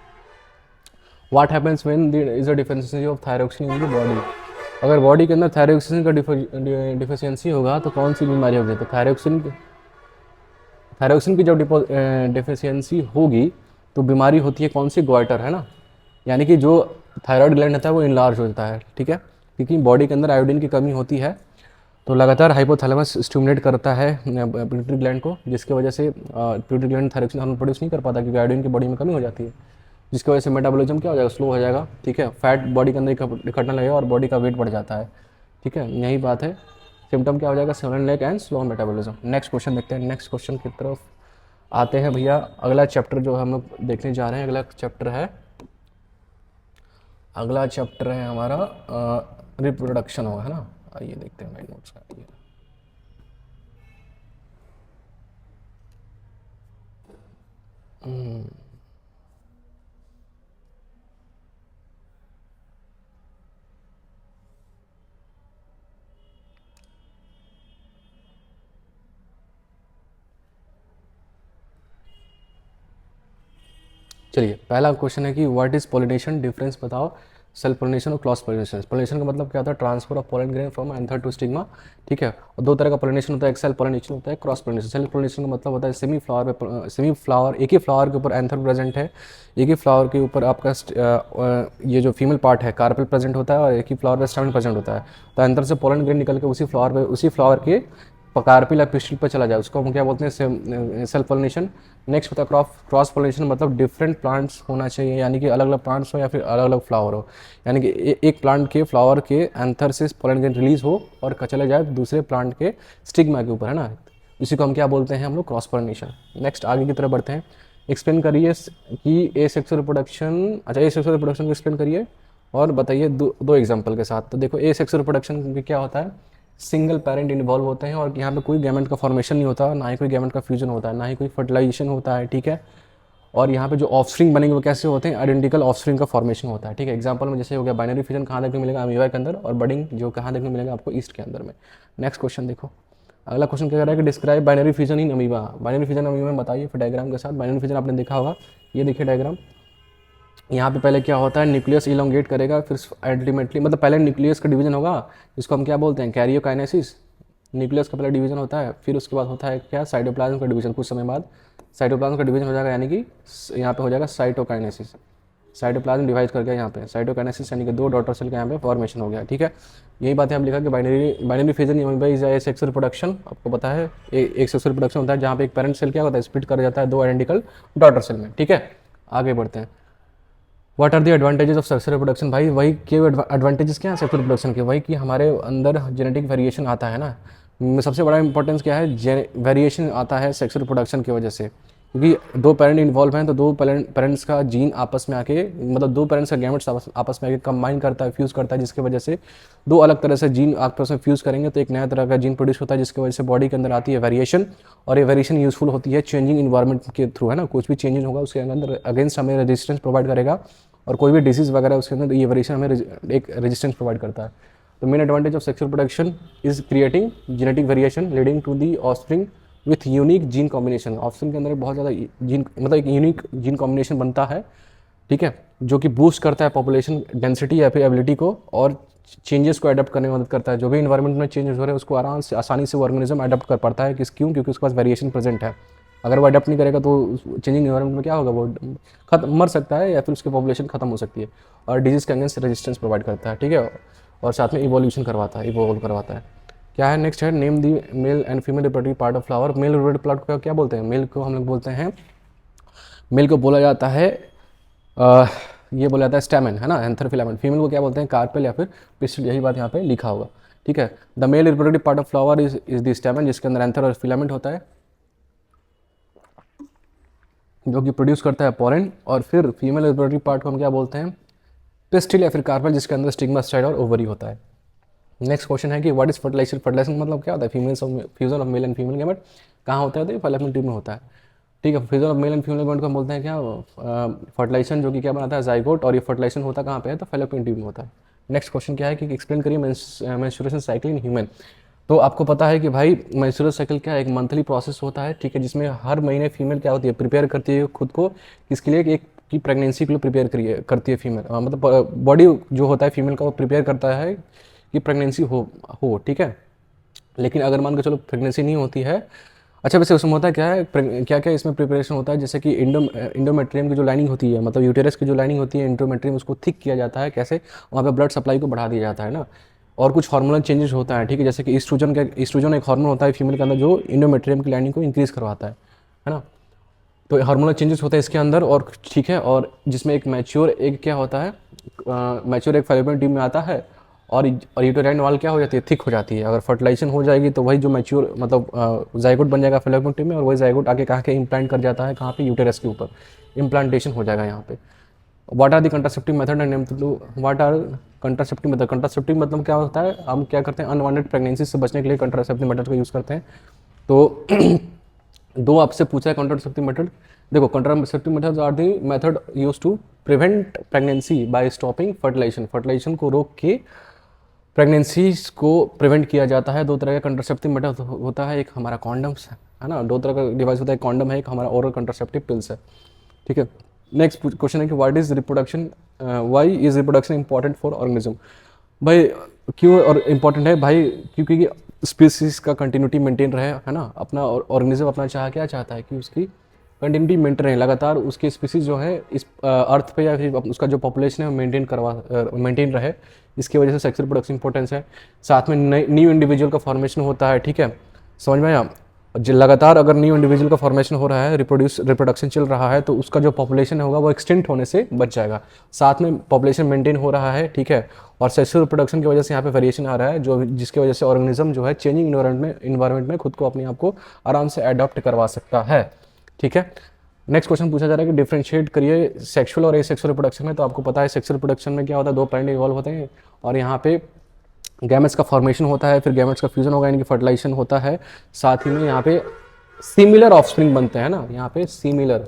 What happens when is a deficiency of thyroxine in the body, अगर बॉडी के अंदर थायरोक्सिन का डिफिशियंसी होगा तो कौन सी बीमारी होगी, तो थायरोक्सिन की जब डिफिशियंसी होगी तो बीमारी होती है कौन सी, ग्वाइटर, है ना, यानी कि जो थायराइड ग्लैंड होता है वो इनलार्ज होता है, ठीक है, क्योंकि बॉडी के अंदर आयोडीन की कमी होती है, तो लगातार हाइपोथैलेमस स्टिमुलेट करता है पिट्यूटरी ग्लैंड को, जिसकी वजह से pituitary gland thyroxine hormone produce नहीं कर पाता क्योंकि आयोडीन की बॉडी में कमी हो जाती है, जिसकी वजह से मेटाबॉलिज्म क्या हो जाएगा, स्लो हो जाएगा, ठीक है, फैट बॉडी के अंदर इकट्ठा लगेगा और बॉडी का वेट बढ़ जाता है, ठीक है, यही बात है। सिम्टम क्या हो जाएगा, sudden leg and slow metabolism. Next question देखते हैं, नेक्स्ट क्वेश्चन की तरफ आते हैं भैया। अगला चैप्टर जो हम लोग देखने जा रहे हैं, अगला चैप्टर है हमारा रिप्रोडक्शन होगा, है ना। आइए देखते हैं भाई नोट्स का, आइए। चलिए, पहला क्वेश्चन है कि व्हाट इज पोलिनेशन, डिफरेंस बताओ सेल्फ पोलिनेशन और क्रॉस पोलिनेशन। पोलिनेशन का मतलब क्या होता है, transfer of pollen grain from anther to stigma, ठीक है। और दो तरह का पोलिनेशन होता है, एक सेल्फ पोलिनेशन होता है, क्रॉस पोलिनेशन। सेल्फ पोलिनेशन का मतलब होता है सेमी फ्लावर, एक ही फ्लावर के ऊपर एंथर प्रेजेंट है, एक ही फ्लावर के ऊपर आपका ये जो फीमेल पार्ट है कार्पेल प्रेजेंट होता है और एक ही फ्लावर पे स्टैमेन प्रेजेंट होता है, तो एंथर से पोलन ग्रेन निकल के उसी फ्लावर के कार्पिल या पिस्टिल पर चला जाए, उसको हम क्या बोलते हैं, सेल्फ पोलिनेशन। नेक्स्ट होता है क्रॉस पोलिनेशन, मतलब डिफरेंट प्लांट्स होना चाहिए, यानी कि अलग अलग प्लांट्स हो या फिर अलग अलग फ्लावर हो, यानी कि एक प्लांट के फ्लावर के एंथर से पोलन ग्रेन रिलीज हो और चला जाए दूसरे प्लांट के स्टिग्मा के ऊपर, है ना, इसी को हम क्या बोलते हैं हम लोग, क्रॉस पोलिनेशन। नेक्स्ट आगे की तरफ बढ़ते हैं, एक्सप्लेन करिए कि एसेक्सुअल रिप्रोडक्शन, अच्छा एसेक्सुअल रिप्रोडक्शन को एक्सप्लेन करिए और बताइए दो एग्जांपल के साथ। तो देखो एसेक्सुअल रिप्रोडक्शन में क्या होता है, सिंगल पेरेंट इन्वॉल्व होते हैं और यहाँ पे कोई गैमेट का फॉर्मेशन नहीं होता, ना ही कोई गैमेट का फ्यूजन होता है, ना ही कोई फर्टिलाइजेशन होता है, ठीक है। और यहाँ पे जो ऑफस्प्रिंग बनेंगे वो कैसे होते हैं, आइडेंटिकल ऑफस्प्रिंग का फॉर्मेशन होता है, ठीक है। एग्जांपल में जैसे हो गया बाइनरी फ्यूजन कहाँ देखने मिलेगा, अमीबा के अंदर, और बडिंग जो कहाँ देखने मिलेगा आपको, ईस्ट के अंदर में। नेक्स्ट क्वेश्चन देखो, अगला क्वेश्चन क्या कह रहा है कि describe binary fusion in amoeba. Binary fusion amoeba में बताइए फिर डायग्राम के साथ। बाइनरी फ्यूजन आपने देखा होगा, ये देखिए डायग्राम, यहाँ पे पहले क्या होता है, न्यूक्लियस इलोंगेट करेगा, फिर अल्टीमेटली मतलब पहले न्यूक्लियस का डिवीजन होगा, इसको हम क्या बोलते हैं, कैरियोकाइनेसिस। न्यूक्लियस का पहले डिवीजन होता है, फिर उसके बाद होता है क्या, साइटोप्लाज्म का डिवीजन। कुछ समय बाद साइटोप्लाज्म का डिवीजन हो जाएगा, यानी कि यहाँ पे हो जाएगा साइटोकाइनेसिस। साइटोप्लाज्म डिवाइड कर गया यहाँ पे, साइटोकाइनेसिस यानी कि दो डॉटर सेल का यहाँ पे फॉर्मेशन हो गया, ठीक है। यही बात है, हम लिखा कि binary fusion amoeba is a sexual reproduction. आपको पता है एक सेक्सुअल रिप्रोडक्शन होता है जहाँ पे एक पेरेंट सेल क्या होता है, स्प्लिट कर जाता है दो आइडेंटिकल डॉटर सेल में, ठीक है। आगे बढ़ते हैं, what are the advantages of sexual reproduction. भाई वही के एडवांटेजेस क्या है सेक्सुअल रिप्रोडक्शन के, वही कि हमारे अंदर जेनेटिक वेरिएशन आता है ना। सबसे बड़ा इंपॉर्टेंस क्या है, वेरिएशन आता है सेक्सुअल रिप्रोडक्शन की वजह से, क्योंकि दो पेरेंट इन्वॉल्व हैं तो दो पेरेंट्स का जीन आपस में आके, मतलब दो पेरेंट्स का गैमेट्स आपस में आके कंबाइन करता है, फ्यूज़ करता है, जिसकी वजह से दो अलग तरह से जीन आपस में फ्यूज़ करेंगे तो एक नया तरह का जीन प्रोड्यूस होता है, जिसकी वजह से बॉडी के अंदर आती है वेरिएशन। और ये वेरिएशन यूजफुल होती है चेंजिंग इन्वायरमेंट के थ्रू, है ना। कुछ भी चेंजिंग होगा उसके अंदर अगेंस्ट हमें रेजिस्टेंस प्रोवाइड करेगा, और कोई भी डिजीज़ वगैरह उसके अंदर ये वेरिएशन हमें एक रेजिस्टेंस प्रोवाइड करता है। तो main advantage of sexual production is creating genetic variation leading to the offspring with unique gene combination. Option के अंदर बहुत ज़्यादा जीन, मतलब एक यूनिक जीन कॉम्बिनेशन बनता है, ठीक है, जो कि बूस्ट करता है पॉपुलेशन डेंसिटी या फिर एबिलिटी को, और चेंजेस को अडॉप्ट करने में मदद करता है। जो भी इन्वायरमेंट में चेंजेस हो रहे हैं उसको आसानी से वो ऑर्गेनिज्म अडॉप्ट कर पाता है। क्यों, क्योंकि उसके पास वेरिएशन प्रेजेंट है। अगर वो अडॉप्ट नहीं करेगा तो चेंजिंग इन्वायरमेंट में क्या होगा, वो मर सकता है या फिर उसकी पॉपुलेशन खत्म हो सकती है। और डिजीज़ के अगेंस्ट रेजिस्टेंस प्रोवाइड करता है, ठीक है, और साथ में इवोल्यूशन करवाता है, इवोल्व करवाता है। क्या है नेक्स्ट है, name the male and female reproductive part of flower. Male reproductive part को क्या बोलते हैं, मेल को हम लोग बोलते हैं, मेल को बोला जाता है ये बोला जाता है स्टैमेन, है ना, एंथर फिलामेंट। फीमेल को क्या बोलते हैं, कार्पेल या फिर पिस्टिल, यही बात यहाँ पे लिखा होगा, ठीक है। The male reproductive part of flower is the stamen, जिसके अंदर एंथर और फिलामेंट होता है जो कि प्रोड्यूस करता है पोलन, और फिर फीमेल रिप्रोडक्टिव पार्ट को हम क्या बोलते हैं, पिस्टिल या फिर कार्पेल, जिसके अंदर स्टिग्मा, स्टाइल और ओवरी होता है। नेक्स्ट क्वेश्चन है कि व्हाट इज फर्टिलाइजेशन। फर्टिलाइजेशन मतलब क्या होता है, females of fusion of male and female gamete कहाँ होता है, तो ये फैलोपियन ट्यूब में होता है। ठीक है, fusion of male and female gamete को हम बोलते हैं क्या, फर्टिलाइजेशन, जो कि क्या बनाता है, जाइगोट, और ये फर्टिलाइजेशन होता कहाँ पे है, तो फैलोपियन ट्यूब में होता है। नेक्स्ट क्वेश्चन क्या है कि एक्सप्लेन करिए मेंस्ट्रुएशन साइकिल इन ह्यूमन। तो आपको पता है कि भाई मेंस्ट्रुअल साइकिल क्या है, एक मंथली प्रोसेस होता है, ठीक है, जिसमें हर महीने फीमेल क्या होती है, प्रिपेयर करती है खुद को किसके लिए, एक की प्रेगनेंसी के लिए प्रिपेयर करती है फीमेल, मतलब बॉडी जो होता है फीमेल का वो प्रिपेयर करता है कि प्रेगनेंसी हो ठीक है। लेकिन अगर मान के चलो प्रेगनेंसी नहीं होती है, अच्छा वैसे उसमें होता है क्या है, क्या क्या इसमें प्रिपरेशन होता है, जैसे कि इंडोमेट्रियम की जो लाइनिंग होती है, मतलब यूटेरस की जो लाइनिंग होती है इंडोमेट्रियम, उसको थिक किया जाता है, कैसे, वहाँ पे ब्लड सप्लाई को बढ़ा दिया जाता है ना, और कुछ हार्मोनल चेंजेस होता है, ठीक है, जैसे कि ईस्ट्रोजन एक हार्मोन होता है फीमेल के अंदर जो इंडोमेट्रियम की लाइनिंग को इंक्रीज करवाता है ना। तो हार्मोनल चेंजेस होते हैं इसके अंदर, और ठीक है, और जिसमें एक मैच्योर एग क्या होता है, मैच्योर एग फैलोपियन ट्यूब में आता है, और यूटेराइन वॉल क्या हो जाती है, थिक हो जाती है। अगर फर्टिलाइजेशन हो जाएगी तो वही जो मैच्योर मतलब जाइगोट बन जाएगा फैलोपियन ट्यूब में, और वही जाइगोट आके कहाँ के इम्प्लांट कर जाता है, कहाँ पे, यूटेरस के ऊपर इम्प्लांटेशन हो जाएगा यहाँ पे। What are the contraceptive method and name two what are contraceptive method. Contraceptive मतलब क्या होता है, हम क्या करते हैं, अनवांटेड प्रेगनेंसी से बचने के लिए कंट्रासेप्टिव मेथड का यूज़ करते हैं। तो दो आपसे पूछा है कंट्रासेप्टिव मेथड, देखो contraceptive methods are the method use to prevent pregnancy by stopping fertilisation. Fertilisation को रोक के प्रेगनेंसीज को प्रिवेंट किया जाता है। दो तरह का कंट्रासेप्टिव मेथड होता है, एक हमारा कॉन्डम्स है ना, दो तरह का डिवाइस होता है, कॉन्डम है, एक हमारा ओरल कंट्रासेप्टिव पिल्स है, ठीक है। नेक्स्ट क्वेश्चन है कि what is reproduction, why is reproduction important for organism. भाई क्यों और इम्पॉर्टेंट है भाई, क्योंकि स्पीसीज का कंटिन्यूटी मेंटेन रहे, है ना, अपना ऑर्गेनिज्म अपना क्या चाहता है कि उसकी कंटिन्यूटी मेंटेन रहे, लगातार उसकी स्पीसीज जो है इस अर्थ पे, या फिर उसका जो पॉपुलेशन है वो मेंटेन रहे। इसकी वजह से सेक्स रिप्रोडक्शन इंपॉर्टेंस है। साथ में न्यू इंडिविजुअल का फॉर्मेशन होता है, ठीक है, समझ में आया। लगातार अगर न्यू इंडिविजुअल का फॉर्मेशन हो रहा है, रिप्रोडक्शन चल रहा है, तो उसका जो पॉपुलेशन होगा वो एक्सटेंट होने से बच जाएगा। साथ में पॉपुलेशन मेंटेन हो रहा है, ठीक है, और सेक्सुअल रिप्रोडक्शन की वजह से यहाँ पे वेरिएशन आ रहा है, जो जिसकी वजह से ऑर्गेनिज्म जो है चेंजिंग इन्वायरमेंट में खुद को अपने आप को आराम से अडॉप्ट करवा सकता है, ठीक है। नेक्स्ट क्वेश्चन पूछा जा रहा है कि डिफरेंशिएट करिए सेक्सुअल और एसेक्सुअल रिप्रोडक्शन में। तो आपको पता है सेक्सुअल रिप्रोडक्शन में क्या होता है, दो पैरेंट इन्वॉल्व होते हैं, और यहाँ पे गैमेट्स का फॉर्मेशन होता है, फिर गैमेट्स का फ्यूजन होगा, इनकी फर्टिलाइजेशन होता है, साथ ही में यहाँ पे सिमिलर ऑफस्प्रिंग बनते हैं ना, यहाँ पे सिमिलर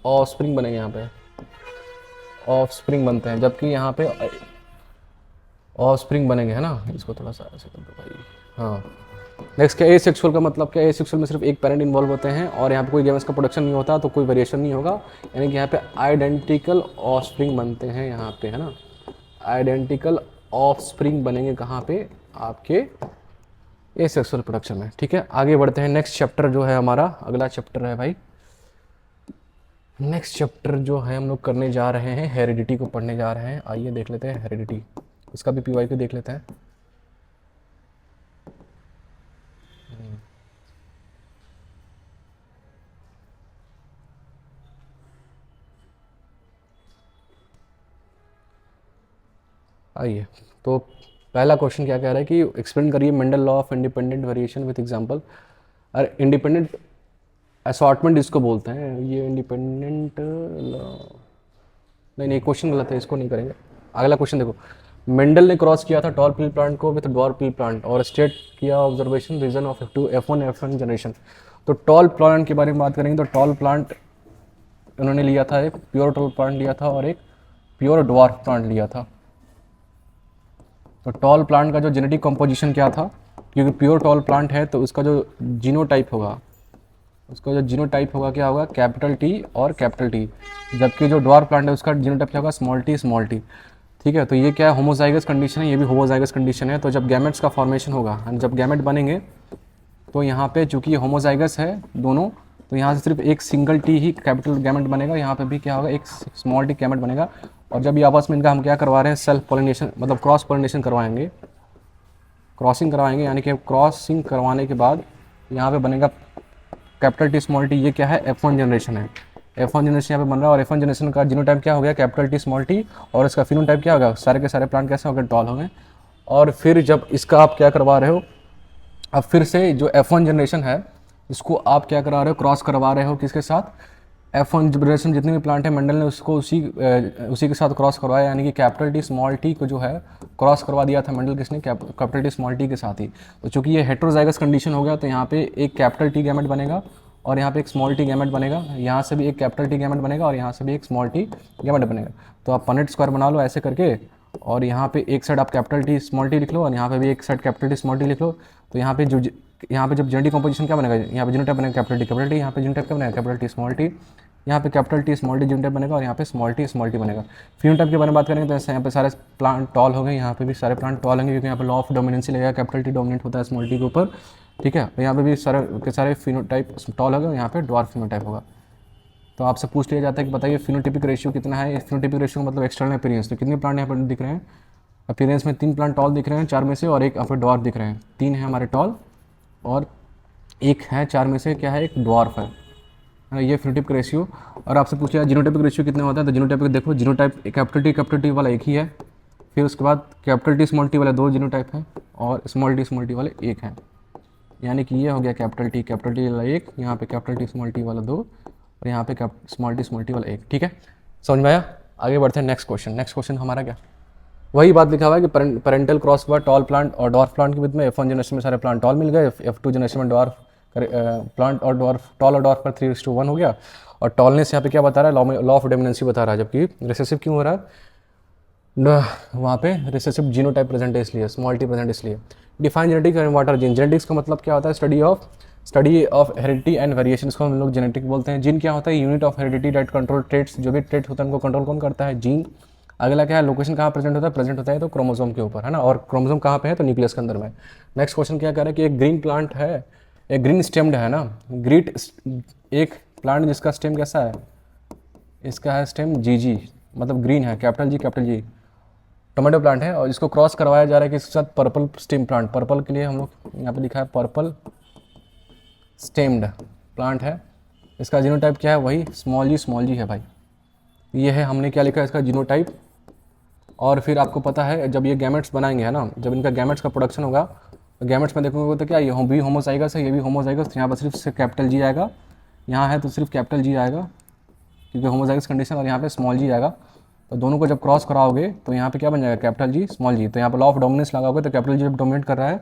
ऑफस्प्रिंग बनेंगे, यहाँ पे ऑफस्प्रिंग बनते हैं, जबकि यहाँ पे ऑफस्प्रिंग बनेंगे, है ना। इसको थोड़ा सा ऐसे कर दो भाई, हाँ। नेक्स्ट क्या, एसेक्सुअल का मतलब क्या, एसेक्सुअल में सिर्फ एक पेरेंट इन्वॉल्व होते हैं, और यहाँ पे कोई गैमेट्स का प्रोडक्शन नहीं होता, तो कोई वेरिएशन नहीं होगा, यानी कि यहाँ पे आइडेंटिकल ऑफस्प्रिंग बनते हैं यहाँ पे, है ना, आइडेंटिकल ऑफस्प्रिंग बनेंगे कहाँ पे, आपके एसेक्सुअल प्रोडक्शन में, ठीक है। आगे बढ़ते हैं, नेक्स्ट चैप्टर जो है हमारा, अगला चैप्टर है भाई, नेक्स्ट चैप्टर जो है हम लोग करने जा रहे हैं, हेरिडिटी को पढ़ने जा रहे हैं। आइए देख लेते हैं हेरिडिटी, इसका भी पीवाईक्यू देख लेते हैं। आइए, तो पहला क्वेश्चन क्या कह रहा है कि एक्सप्लेन करिए Mendel law of independent variation with example. अरे इंडिपेंडेंट असॉर्टमेंट इसको बोलते हैं, ये इंडिपेंडेंट नहीं, क्वेश्चन गलत है, इसको नहीं करेंगे। अगला क्वेश्चन देखो, मेंडल ने क्रॉस किया था टॉल पील प्लांट को विद ड्वार्फ पील प्लांट, और स्टेट किया observation reason of F1 generation. तो टॉल प्लांट के बारे में बात करेंगे, तो टॉल प्लांट उन्होंने लिया था, एक प्योर टॉल प्लांट लिया था और एक प्योर ड्वार्फ प्लांट लिया था। तो टॉल प्लांट का जो जेनेटिक कंपोजिशन क्या था, क्योंकि प्योर टॉल प्लांट है तो उसका जो जीनोटाइप होगा, क्या होगा, कैपिटल टी और कैपिटल टी, जबकि जो ड्वार्फ प्लांट है उसका जीनोटाइप क्या होगा, स्मॉल टी, ठीक है। तो ये क्या है, होमोजाइगस कंडीशन है, ये भी होमोजाइगस कंडीशन है। तो जब गैमेट्स का फॉर्मेशन होगा, जब गैमेट बनेंगे, तो यहाँ पे चूंकि ये होमोजाइगस है दोनों, तो यहाँ से सिर्फ एक सिंगल टी ही कैपिटल गैमेट बनेगा, यहाँ पे भी क्या होगा, एक स्मॉल टी गैमेट बनेगा। और जब ये आपस में इनका हम क्या करवा रहे हैं, सेल्फ पॉलिनेशन, मतलब क्रॉस पॉलिनेशन करवाएंगे, क्रॉसिंग करवाएंगे, यानी कि क्रॉसिंग करवाने के बाद यहाँ पे बनेगा कैपिटल टी स्मॉल टी। ये क्या है, F1 जनरेशन है, F1 जनरेशन यहाँ पे बन रहा है। और F1 जनरेशन का जीनोटाइप क्या हो गया, कैपिटल टी स्मॉल टी, और इसका फिनोटाइप क्या होगा, सारे के सारे प्लांट कैसे हो गए, टॉल हो गए। और फिर जब इसका आप क्या करवा रहे हो, अब फिर से जो F1 जनरेशन है इसको आप क्या करा रहे हो, क्रॉस करवा रहे हो किसके साथ, F1 जनरेशन जितने भी प्लांट है मेंडल ने उसको उसी के साथ क्रॉस करवाया, यानी कि कैपिटल टी स्मॉल टी को जो है क्रॉस करवा दिया था मेंडल किसने, कैपिटल टी स्मॉल टी के साथ ही। तो चूंकि ये हेट्रोजाइगस कंडीशन हो गया तो यहाँ पे एक कैपिटल टी गैमेट बनेगा और यहाँ पे एक स्मॉल टी गैमेट बनेगा, यहाँ से भी एक कैपिटल टी गैमेट बनेगा और यहाँ से भी एक स्मॉल टी गैमेट बनेगा। तो आप पनेट स्क्वायर बना लो ऐसे करके, और यहाँ पे एक साइड आप कैपिटल टी स्मॉल टी लिख लो और यहाँ पे भी एक side capital T small T लिख लो। तो यहाँ पे जब जेनेटिक कॉम्पोजिशन क्या बनेगा, यहाँ पे जीनोटाइप बनेगा कैपिटल टी, यहाँ पे जीनोटाइप क्या बनेगा कैपिटल टी स्मॉल टी, यहाँ पे capital T small T genotype बनेगा और यहाँ पे स्मॉल टी बनेगा। फिनोटाइप के बारे में बात करेंगे तो ऐसे यहाँ पे सारे प्लांट टॉल हो गए, यहाँ पे भी सारे प्लांट टॉल होंगे क्योंकि यहाँ पे लॉ ऑफ डोमिनेंसी लगेगा, कैपिटल टी डोमिनेंट होता है स्मॉल टी के ऊपर, ठीक है। तो यहाँ पे भी सारे के सारे फिनोटाइप टॉल होगा, यहाँ पे ड्वार्फ फिनोटाइप होगा। तो आपसे पूछ लिया जाता है कि बताइए फिनोटिपिक रेशियो कितना है। फिनोटिपिक रेशियो मतलब एक्सटर्नल अपीयरेंस। तो कितने प्लांट यहाँ पर दिख रहे हैं अपीयरेंस में, 3 प्लांट टॉल दिख रहे हैं 4 में से और एक यहाँ पर ड्वार्फ दिख रहे हैं। 3 है हमारे टॉल और एक है 4 में से क्या है, एक ड्वार्फ है। ये फिनोटिपिक रेशियो। और आपसे पूछ लिया जीनोटाइपिक रेशियो कितना होता है, तो जीनोटाइपिक देखो, जीनोटाइप कैपिटल टी वाला एक ही है, फिर उसके बाद कैपिटल टी स्मॉल टी वाले 2 जीनोटाइप हैं और स्मॉल टी वाले 1 हैं। यानी कि ये हो गया कैपिटल टी वाला 1, यहाँ पे कैपिटल टी स्मॉल टी वाला 2 और यहाँ पे स्मॉल टी वाला 1, ठीक है। समझ में आया। आगे बढ़ते हैं नेक्स्ट क्वेश्चन। नेक्स्ट क्वेश्चन हमारा क्या, वही बात लिखा हुआ है कि पेरेंटल क्रॉस हुआ टॉल प्लांट और डॉर्फ प्लांट के बीच में। F1 जनरेशन में सारे प्लांट टॉल मिल गए, F2 जनरेशन में डॉर्फ प्लांट और डॉर्फ टॉल और डॉर्फ पर 3:1 हो गया। और टॉलनेस यहाँ पे क्या बता रहा है, लॉ ऑफ डोमिनेंसी बता रहा है, जबकि रिसेसिव क्यों हो रहा है, वहाँ पे रिसेसिव जीनोटाइप प्रेजेंट है इसलिए, स्मॉल टी प्रेजेंट इसलिए। Define genetics and what are gene. Genetics का मतलब क्या होता है, study of heredity and variation, इसको हम लोग जेनेटिक बोलते हैं। जीन क्या होता है, unit of heredity that control traits, जो भी ट्रेट्स होता है उनको कंट्रोल कौन करता है, जीन। अगला क्या है, लोकेशन कहाँ प्रेजेंट होता है तो क्रोमोसोम के ऊपर, है ना, और क्रोमोसोम कहाँ पे है तो न्यूक्लियस के अंदर में। नेक्स्ट क्वेश्चन क्या कह रहा है कि एक ग्रीन प्लांट है, एक ग्रीन स्टेम्ड है ना, एक प्लांट जिसका स्टेम कैसा है, इसका है स्टेम जी, मतलब ग्रीन है, कैपिटल जी। टोमेटो प्लांट है और इसको क्रॉस करवाया जा रहा है कि इसके साथ पर्पल स्टेम प्लांट। पर्पल के लिए हम लोग यहाँ पे लिखा है पर्पल स्टेम्ड प्लांट है। इसका जीनोटाइप क्या है, वही स्मॉल जी है भाई। ये है, हमने क्या लिखा है इसका जीनोटाइप। और फिर आपको पता है जब ये गैमेट्स बनाएंगे, है ना, जब इनका गैमेट्स का प्रोडक्शन होगा तो गैमेट्स में देखोगे तो क्या ये भी होमोजाइगस है, ये भी होमोजाइगस। तो यहाँ पर सिर्फ कैपिटल जी आएगा, यहाँ है तो सिर्फ कैपिटल जी आएगा क्योंकि होमोजाइगस कंडीशन, और यहाँ पे स्मॉल जी आएगा। तो दोनों को जब क्रॉस कराओगे तो यहाँ पे क्या बन जाएगा, कैपिटल जी स्मॉल जी। तो यहाँ पे लॉ ऑफ डोमिनेंस लगाओगे तो कैपिटल जी जब डोमिनेट कर रहा है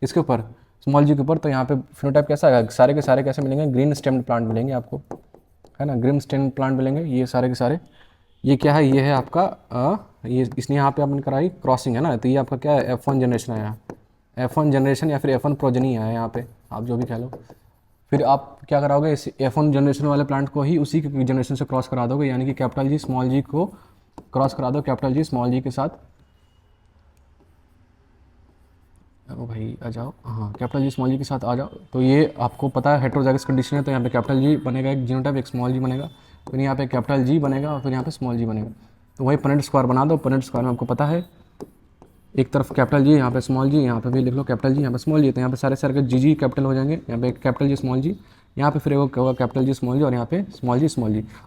किसके ऊपर, स्मॉल जी के ऊपर, तो यहाँ पे फिनोटाइप कैसा आएगा, सारे के सारे कैसे मिलेंगे, ग्रीन स्टेम्ड प्लांट मिलेंगे आपको, है ना, ग्रीन स्टेम्ड प्लांट मिलेंगे ये सारे के सारे। ये क्या है, ये है आपका ये इसने यहाँ पे आपने कराई क्रॉसिंग, है ना। तो ये आपका क्या है, F1 जनरेशन आया, F1 जनरेशन या फिर F1 प्रोजनी आया यहाँ पे, आप जो भी कह लो। फिर आप क्या कराओगे, इस F1 जनरेशन वाले प्लांट को ही उसी के जनरेशन से क्रॉस करा दोगे, यानी कि कैपिटल जी स्मॉल जी को क्रॉस करा दो कैपिटल जी स्मॉल जी के साथ। ओ भाई आ जाओ, हाँ कैपिटल जी स्मॉल जी के साथ आ जाओ। तो ये आपको पता है हेट्रोजाइगस कंडीशन है, तो यहाँ पे कैपिटल जी बनेगा एक जीनोटाइप, एक स्मॉल जी बनेगा, फिर यहाँ पे कैपिटल जी बनेगा और फिर यहाँ पे स्मॉल जी बनेगा। तो वही पनेट स्क्वायर बना दो। पनेट स्क्वायर में आपको पता है एक तरफ कैपिटल जी, यहाँ पे स्मॉल जी, यहाँ पे भी लिख लो कैपिटल जी, यहाँ पे स्मॉल जी। तो यहाँ पे सारे सारे जी कैपिटल हो जाएंगे, यहाँ पे कैपिटल जी स्मॉल जी, यहाँ पे फिर होगा कैपिटल जी स्मॉल जी और यहाँ पे स्मॉल जी।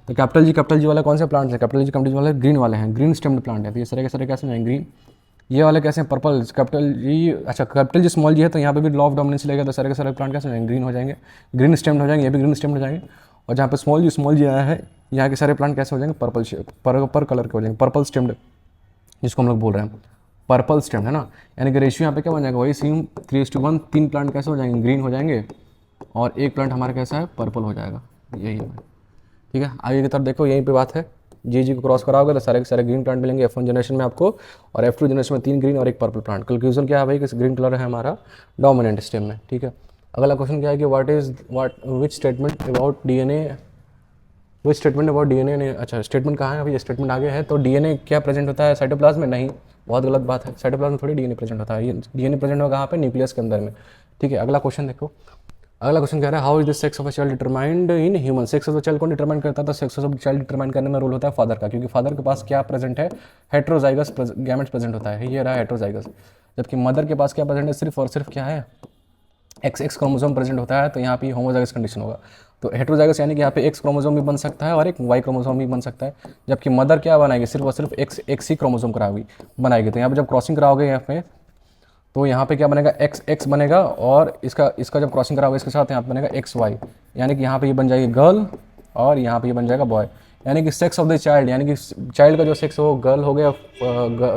तो कैपिटल जी वाला कौन से प्लांट है, कैपिटल जी वाले ग्रीन वाले हैं, ग्रीन स्टेम्ड प्लांट है। तो ये सारे के सारे कैसे हैं, ग्रीन। ये वाले कैसे हैं, पर्पल। कैपिटल जी, अच्छा कैपिटल जी स्मॉल जी है तो यहाँ पे भी लॉ ऑफ डोमिनेंस लगेगा, तो सारे के सारे प्लांट कैसे हो जाएंगे, ग्रीन हो जाएंगे, ग्रीन स्टेम्ड हो जाएंगे, ये भी ग्रीन स्टेम्ड हो जाएंगे। और जहाँ पे स्मॉल जी आया है, यहाँ के सारे प्लांट कैसे हो जाएंगे, पर्पल कलर के हो जाएंगे, पर्पल स्टेम्ड, जिसको हम लोग बोल रहे हैं पर्पल स्टेम, है ना। यानी कि रेशियो यहाँ पे क्या बन जाएगा, वही सेम 3:1। 3 प्लांट कैसे हो जाएंगे, ग्रीन हो जाएंगे और एक प्लांट हमारा कैसा है, पर्पल हो जाएगा, यही है, ठीक है। आगे की तरफ देखो, यहीं पे बात है, जी को क्रॉस कराओगे तो सारे के सारे ग्रीन प्लांट मिलेंगे F1 जनरेशन में आपको, और F2 जनरेशन में 3 ग्रीन और एक पर्पल प्लांट। कंक्लूजन क्या है भाई, कि ग्रीन कलर है हमारा डोमिनेंट स्टेम में, ठीक है। अगला क्वेश्चन क्या है कि विच स्टेटमेंट अबाउट डीएनए ने, अच्छा स्टेटमेंट कहाँ है अभी, स्टेटमेंट आगे है। तो डीएनए क्या प्रेजेंट होता है, साइटोप्लाज्म में? नहीं, बहुत गलत बात है, साइटोप्लाज्म में थोड़ी डीएनए प्रेजेंट होता है, ये डीएनए प्रेजेंट होगा कहाँ पे, न्यूक्लियस के अंदर में, ठीक है। अगला क्वेश्चन देखो, अगला क्वेश्चन कह रहा है how is the sex of a child determined in human. Sex of the child कौन डिटरमाइन करता था, sex of the child determine करने में रोल होता है फादर का, क्योंकि फादर के पास क्या प्रेजेंट है, हेट्रोजाइगस गैमेट्स प्रेजेंट होता है, ये रहा हेट्रोजाइगस। जबकि मदर के पास क्या प्रेजेंट है, सिर्फ और सिर्फ क्या है, XX क्रोमोसोम प्रेजेंट होता है। तो यहाँ पे होमोजाइगस कंडीशन होगा। तो हेट्रोजाइगस यानी कि यहाँ पे X क्रोमोसोम भी बन सकता है और एक Y क्रोमोसोम भी बन सकता है, जबकि मदर क्या बनाएगी, सिर्फ और सिर्फ X ही क्रोमोसोम कराएगी बनाएगी। तो यहाँ पे जब क्रॉसिंग कराओगे यहाँ पे तो यहाँ पे क्या बनेगा, एक्स एक्स बनेगा, और इसका इसका जब क्रॉसिंग करा होगा इसके साथ यहाँ पे बनेगा एक्स वाई, यानी कि यहाँ पे ये बन जाएगी गर्ल और यहाँ पे ये बन जाएगा बॉय। यानी कि सेक्स ऑफ द चाइल्ड, यानी कि चाइल्ड का जो सेक्स हो गर्ल हो गया,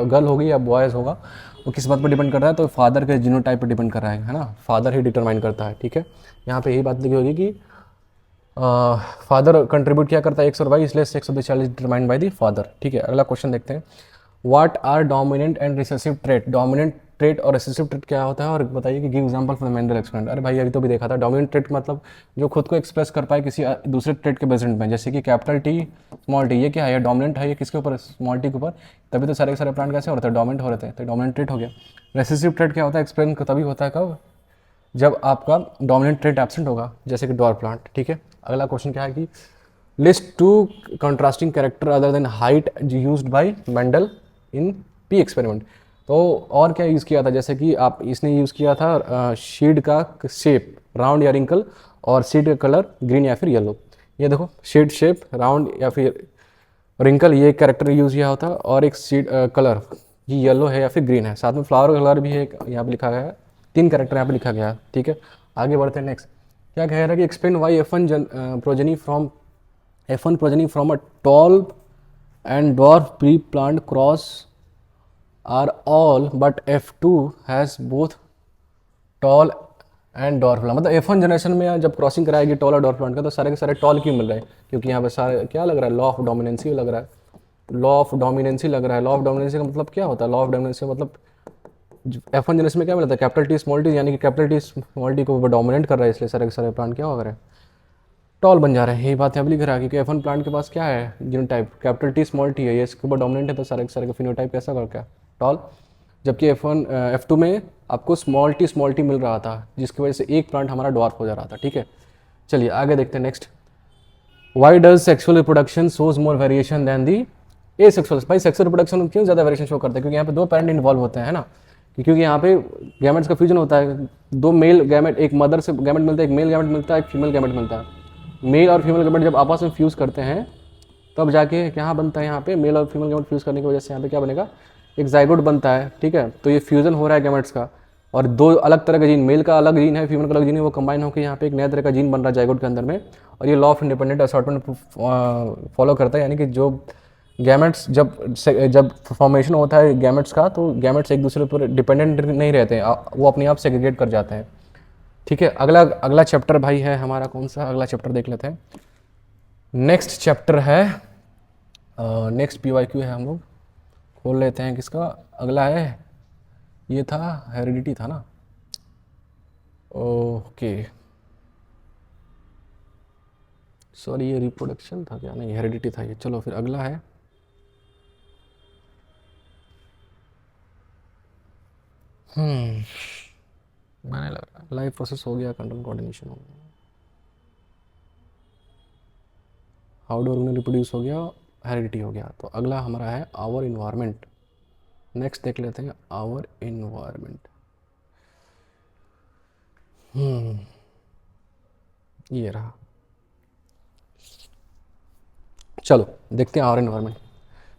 गर्ल होगी या बॉयज़ होगा, वो किस बात पर डिपेंड कर रहा है, तो फादर के जीनोटाइप पर डिपेंड कर रहा है ना, फादर ही डिटरमाइन करता है। ठीक है, यहाँ पे यही बात लिखी होगी कि फादर कंट्रीब्यूट क्या करता है एक्स और वाई, इसलिए sex of the child is determined by the father. ठीक है, अगला क्वेश्चन देखते हैं, what are dominant and recessive trait. Dominant trait और रिसेसिव ट्रेट क्या होता है, और बताइए कि give example for the Mendel experiment. अरे भाई अभी तो भी देखा था, डोमिनेंट ट्रेट मतलब जो खुद को एक्सप्रेस कर पाए किसी दूसरे ट्रेट के प्रेजेंट में, जैसे कि कैपिटल टी स्मॉल टी, ये क्या है, ये डोमिनेंट है, ये किसके ऊपर, स्मॉल टी के ऊपर, तभी तो सारे के सारे प्लांट कैसे होते हैं, डोमिनेंट हो रहे थे, तो डोमिनेंट ट्रेट हो गया। रेसेसिव ट्रेट क्या होता है, एक्सप्लेन तभी होता है कब, जब आपका डोमिनेंट ट्रेट एब्सेंट होगा, जैसे कि डॉर प्लांट। ठीक है, अगला क्वेश्चन क्या है कि list two contrasting character other than height used by Mendel in pea experiment. तो और क्या यूज़ किया था, जैसे कि आप इसने यूज़ किया था शीड का शेप राउंड या रिंकल, और शीड का कलर ग्रीन या फिर येलो। ये देखो शीड शेप राउंड या फिर रिंकल, ये कैरेक्टर यूज़ किया होता, और एक शीड कलर ये येलो है या फिर ग्रीन है, साथ में फ्लावर कलर भी है यहाँ पे लिखा गया है, 3 कैरेक्टर यहाँ पे लिखा गया है। ठीक है, आगे बढ़ते हैं नेक्स्ट। क्या कह रहा है कि explain why F1 progeny from a tall and dwarf pre-plant cross are all but F2 has both tall and dwarf plant. मतलब F1 जनरेशन में जब क्रॉसिंग कराएगी टॉल और डॉर प्लांट का, तो सारे के सारे टॉल क्यों मिल रहे हैं, क्योंकि यहाँ पे सारे क्या लग रहा है, लॉ ऑफ डोमिनेंसी लग रहा है, लॉ ऑफ डोमिनेंसी लग रहा है। लॉ ऑफ डोमिनेंसी का मतलब क्या होता है, लॉ ऑफ डोमिनेंसी का मतलब F1 जनरेशन में क्या मिलता है, कैपिटल टी स्मॉल टी, यानी कि कैपिटल टी स्मॉल टी को डोमिनेट कर रहा है, इसलिए सारे के सारे प्लांट क्या हो रहे हैं, टॉल बन जा रहे हैं। यही बात यहाँ पे लिख रहा है कि F1 प्लांट के पास क्या है, genotype capital T small T है, ये इसके ऊपर डोमिनेंट है, तो सारे के सारे का फिनोटाइप कैसा करके टॉल। जबकि F2 में आपको स्मॉल टी मिल रहा था, जिसकी वजह से एक प्लांट हमारा डॉर्फ हो जा रहा था। ठीक है, चलिए आगे देखते हैं next. Why does sexual reproduction shows more variation than the A sexual. भाई सेक्सुअल रिप्रोडक्शन क्यों ज़्यादा वेरिएशन शो करता है, क्योंकि यहाँ पे 2 पेरेंट इन्वॉल्व होते हैं, है ना, क्योंकि यहाँ पे गैमेट्स का फ्यूजन होता है, 2 मेल गैमेट, एक मदर से गैमेट मिलता है, एक मेल गैमेट मिलता है, एक फीमेल गैमेट मिलता है। मेल और फीमेल गैमेट जब आपस में फ्यूज़ करते हैं तब जाके क्या बनता है, यहाँ पे मेल और फीमेल गैमेट फ्यूज़ करने की वजह से यहाँ पे क्या बनेगा, एक जाइगोट बनता है। ठीक है, तो ये फ्यूजन हो रहा है गैमेट्स का, और 2 अलग तरह का जीन, मेल का अलग जीन है, फीमेल का अलग जीन है, वो कंबाइन होकर यहाँ पे एक नया तरह का जीन बन रहा है जाइगोट के अंदर में, और ये law of independent assortment follow करता है। यानी कि जो गैमेट्स जब फॉर्मेशन होता है गैमेट्स का, तो गैमेट्स एक दूसरे पर डिपेंडेंट नहीं रहते हैं, वो अपने आप सेग्रीगेट कर जाते हैं। ठीक है, अगला चैप्टर भाई है हमारा, कौन सा अगला चैप्टर देख लेते हैं। नेक्स्ट चैप्टर है, नेक्स्ट PYQ है, हम लोग खोल लेते हैं किसका, अगला है, ये था हेरिडिटी था ना, ओके सॉरी ये रिप्रोडक्शन था क्या, नहीं हेरिडिटी था ये। चलो फिर अगला है मैंने लगा लाइफ प्रोसेस हो गया, कंट्रोल कोऑर्डिनेशन हो गया, हाउ डू ऑर्गेनिज्म रिप्रोड्यूस हो गया, हेरिडिटी हो गया। तो अगला हमारा है आवर इन्वायरमेंट। नेक्स्ट देख लेते हैं आवर इन्वायरमेंट। ये रहा, चलो देखते हैं आवर इन्वायरमेंट।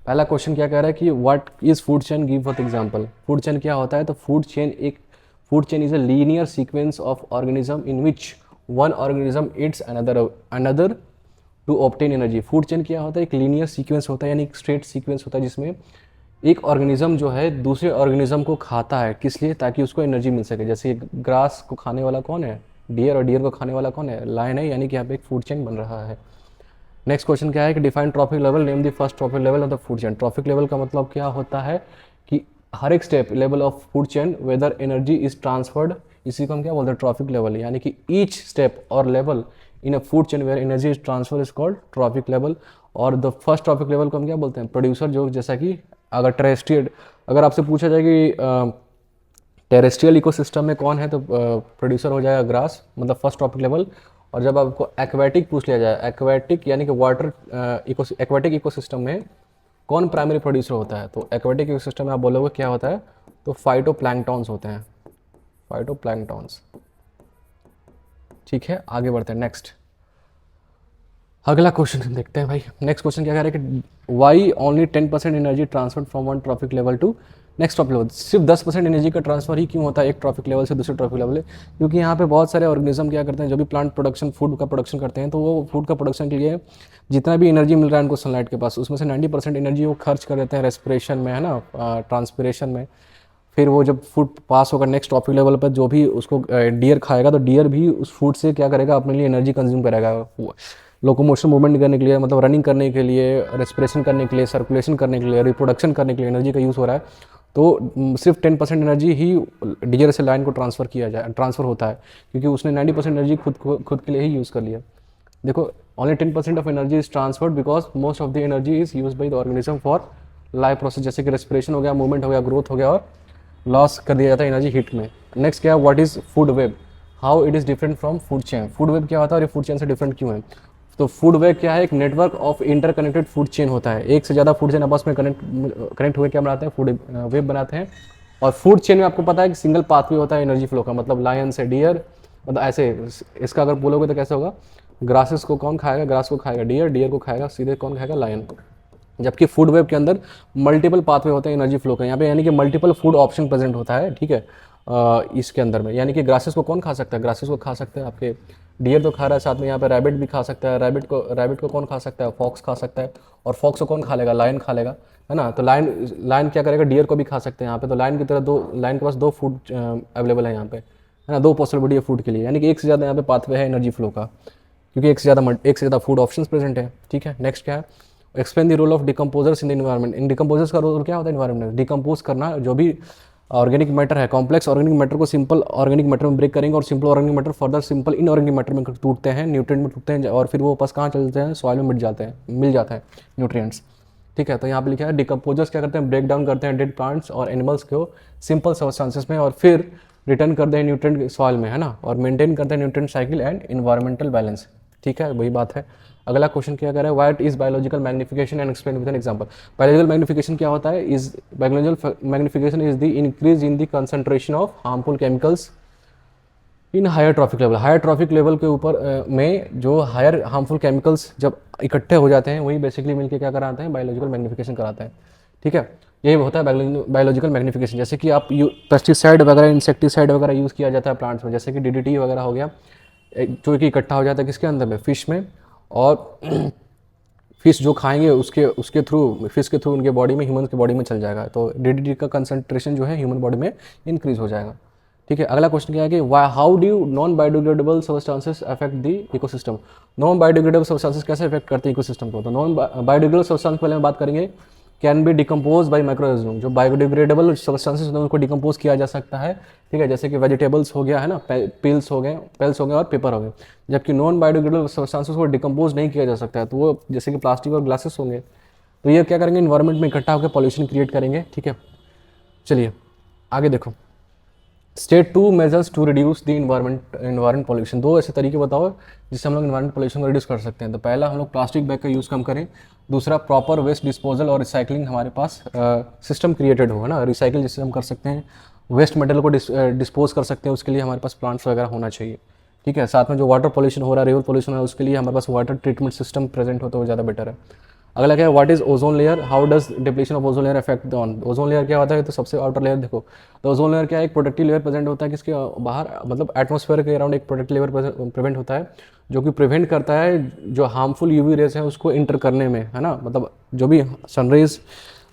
पहला क्वेश्चन क्या कह रहा है कि what is food chain, give for example. Food chain क्या होता है, तो food chain is a linear sequence of organism in which one organism eats another to obtain energy. Food chain क्या होता है, एक लीनियर सीक्वेंस होता है, यानी एक स्ट्रेट सीक्वेंस होता है, जिसमें एक ऑर्गेनिज्म जो है दूसरे ऑर्गेनिज्म को खाता है, किस लिए, ताकि उसको एनर्जी मिल सके। जैसे ग्रास को खाने वाला कौन है, डियर, और डियर को खाने वाला कौन है, लायन है, यानी कि यहाँ पे एक फूड चेन बन रहा है। नेक्स्ट क्वेश्चन क्या है कि define trophic level, name the first trophic level of the food chain. Trophic level का मतलब क्या होता है कि हर एक step level of food chain weather energy is transferred, इसी को हम क्या बोलते हैं, ट्रॉफिक लेवल। यानी कि ईच स्टेप और level in a food chain where energy is transfer is called trophic level. और द फर्स्ट ट्रॉफिक लेवल को हम क्या बोलते हैं, प्रोड्यूसर। जो जैसा कि अगर टेरेस्ट्रियल, अगर आपसे पूछा जाए कि टेरेस्ट्रियल इकोसिस्टम में कौन है, तो प्रोड्यूसर हो जाएगा ग्रास, मतलब फर्स्ट ट्रॉफिक लेवल। और जब आपको एक्वेटिक पूछ लिया जाए, एक्वेटिक यानी कि वाटर एक्वेटिक इकोसिस्टम में कौन प्राइमरी प्रोड्यूसर होता है, तो एक्वेटिक इकोसिस्टम में आप बोलोगे क्या होता है, तो फाइटोप्लैंक्टॉन्स होते हैं, फाइटोप्लैंक्टॉन्स। ठीक है, आगे बढ़ते हैं नेक्स्ट। अगला क्वेश्चन देखते हैं भाई। नेक्स्ट क्वेश्चन क्या कह रहा है कि why only 10% energy transfer from one trophic level to next trophic level, सिर्फ 10% एनर्जी का ट्रांसफर ही क्यों होता है एक ट्रॉफिक लेवल से दूसरे ट्रॉफिक लेवल? क्योंकि यहाँ पे बहुत सारे ऑर्गेनिज्म क्या करते हैं, जो भी प्लांट प्रोडक्शन फूड का प्रोडक्शन करते हैं, तो वो फूड का प्रोडक्शन के लिए जितना भी एनर्जी मिल रहा है उनको सनलाइट के पास, उसमें से 90% एनर्जी वो खर्च कर देते हैं रेस्पिरेशन में, है ना, ट्रांसपिरेशन में। फिर वो जब फूड पास होगा नेक्स्ट ट्रॉफिक लेवल पर, जो भी उसको डियर खाएगा, तो डियर भी उस फूड से क्या करेगा, अपने लिए एनर्जी कंज्यूम करेगा, लोकोमोशन मूवमेंट करने के लिए, मतलब रनिंग करने के लिए, रेस्पिरेशन करने के लिए, सर्कुलेशन करने के लिए, रिप्रोडक्शन करने के लिए एनर्जी का यूज़ हो रहा है। तो सिर्फ 10% एनर्जी ही डियर से लाइन को ट्रांसफ़र होता है, क्योंकि उसने 90% एनर्जी खुद के लिए ही यूज़ कर लिया। देखो, only 10% of energy is transferred because most of the energy is use by the organism for life process, जैसे कि रेस्पिरेशन हो गया, मूवमेंट हो गया, ग्रोथ हो गया, और लॉस कर दिया जाता है एनर्जी हीट में। नेक्स्ट क्या है, what is food web, how it is different from food chain. Food web क्या होता है और ये फूड चेन से डिफरेंट क्यों है? तो फूड वेब क्या है, एक network of interconnected food chain होता है। एक से ज़्यादा फूड चेन आपस में कनेक्ट हुए क्या बनाते हैं, फूड वेब बनाते हैं। और फूड चेन में आपको पता है कि सिंगल पाथवे होता है एनर्जी फ्लो का, मतलब लायन से डियर, मतलब ऐसे इसका अगर बोलोगे तो कैसे होगा, ग्रासेस को कौन खाएगा, ग्रास को खाएगा डियर, डियर को खाएगा सीधे कौन खाएगा, लायन को। जबकि फूड वेब के अंदर मल्टीपल पाथवे होते हैं एनर्जी फ्लो का, यहाँ पे यानी कि मल्टीपल फूड ऑप्शन प्रेजेंट होता है, ठीक है। इसके अंदर में यानी कि ग्रासेस को कौन खा सकता है, ग्रासेस को खा सकते हैं आपके डियर तो खा रहा है, साथ में यहाँ पे रैबिट भी खा सकता है, रैबिट को कौन खा सकता है, फॉक्स खा सकता है, और फॉक्स को कौन खा लेगा, लायन खा लेगा, है ना। तो लायन क्या करेगा, डियर को भी खा सकते हैं यहाँ पे। तो लायन की तरह लायन के पास दो फूड अवेलेबल है यहाँ पे, है ना, दो पॉसिबिलिटी है फूड के लिए, यानी कि एक से ज़्यादा यहाँ पे पाथवे है एनर्जी फ्लो का, क्योंकि एक से ज़्यादा फूड ऑप्शंस प्रेजेंट है, ठीक है। नेक्स्ट क्या है, explain the role of decomposers in the environment. इन डिकम्पोजर्स का रोल क्या होता है इन्वायरमेंट में, डिकम्पोज करना। जो भी ऑर्गेनिक मैटर है, कॉम्प्लेक्स ऑर्गेनिक मैटर को सिंपल ऑर्गेनिक मैटर में ब्रेक करेंगे, और simple organic matter further simple inorganic matter में टूटते हैं, न्यूट्रिएंट में टूटते हैं, और फिर वो वापस कहाँ चलते हैं, सॉइल में मिल जाता है न्यूट्रिएंट्स, ठीक है। तो यहाँ पे लिखा है डिकम्पोजर्स क्या करते हैं, ब्रेक डाउन करते हैं डेड प्लांट्स और एनिमल्स को सिंपल सब्सटेंसेस में, और फिर रिटर्न करते हैं न्यूट्रिएंट सॉइल में, है ना, और मेंटेन करते हैं nutrient cycle and environmental balance, ठीक है, वही बात है। अगला क्वेश्चन क्या कर रहा है, what is biological magnification and explain with an example. Biological magnification क्या होता है, is biological magnification is the increase in the concentration of harmful chemicals in higher trophic level. Higher trophic level के ऊपर में जो हायर हार्मफुल केमिकल्स जब इकट्ठे हो जाते हैं, वही बेसिकली मिलकर क्या कराते हैं, बायोलॉजिकल मैग्निफिकेशन कराते हैं, ठीक है। यही होता है बायोलॉजिकल मैग्निफिकेशन। जैसे कि आप पेस्टिसाइड वगैरह, इंसेक्टिसाइड वगैरह यूज़ किया जाता है प्लांट्स में, जैसे कि DDT वगैरह हो गया, जो कि इकट्ठा हो जाता है किसके अंदर में, फिश में, और फिश जो खाएंगे उसके थ्रू, फिश के थ्रू उनके बॉडी में, ह्यूमन के बॉडी में चल जाएगा, तो DDT का कंसंट्रेशन जो है ह्यूमन बॉडी में इंक्रीज हो जाएगा, ठीक है। अगला क्वेश्चन क्या है कि how do non biodegradable substances affect the ecosystem. Non biodegradable substances कैसे अफेक्ट करते हैं इकोसिस्टम को? तो नॉन बायोडिग्रेडेबल सब्सटेंस पहले हम बात करेंगे, can be decompose by microorganism. जो बायोडिग्रेडेबल सब्सटेंसेस होते हैं उनको डिकम्पोज किया जा सकता है, ठीक है, जैसे कि वेजिटेबल्स हो गया, है ना, पेल्स हो गए और पेपर हो गए। जबकि नॉन बायोडिग्रेडेबल सब्सटेंसेस को डिकम्पोज नहीं किया जा सकता है, तो वो जैसे कि प्लास्टिक और ग्लासेस होंगे, तो ये क्या करेंगे, इन्वायरमेंट में इकट्ठा होकर पॉल्यूशन क्रिएट करेंगे, ठीक है। चलिए आगे देखो, state 2 measures to reduce the environment pollution. दो ऐसे तरीके बताओ जिससे हम लोग इन्वायरमेंट पॉल्यूशन को रिड्यूस कर सकते हैं। तो पहला, हम लोग प्लास्टिक बैग का यूज़ कम करें। दूसरा, प्रॉपर वेस्ट डिस्पोजल और रिसाइकलिंग हमारे पास सिस्टम क्रिएटेड हो, है ना, रिसाइकिल जिससे हम कर सकते हैं, वेस्ट मटेरियल को डिस्पोज कर सकते हैं, उसके लिए हमारे पास प्लांट्स वगैरह होना चाहिए, ठीक है। साथ में जो वाटर पॉल्यूशन हो रहा है, रिवर पॉल्यूशन हो रहा है, उसके लिए हमारे पास वाटर ट्रीटमेंट सिस्टम प्रेजेंट हो तो ज़्यादा बेटर है। अगला क्या है, what is ozone layer, how does depletion of ozone layer affect on. Ozone layer क्या होता है, तो सबसे आउटर लेयर देखो, तो ओजोन लेयर क्या है, एक प्रोटेक्टिव लेयर प्रेजेंट होता है, किसके बाहर, मतलब एटमॉस्फेयर के अराउंड एक प्रोटेक्टिव लेयर प्रिवेंट होता है, जो कि प्रिवेंट करता है जो हार्मफुल यूवी रेज है उसको इंटर करने में, है ना, मतलब जो भी सनरेज,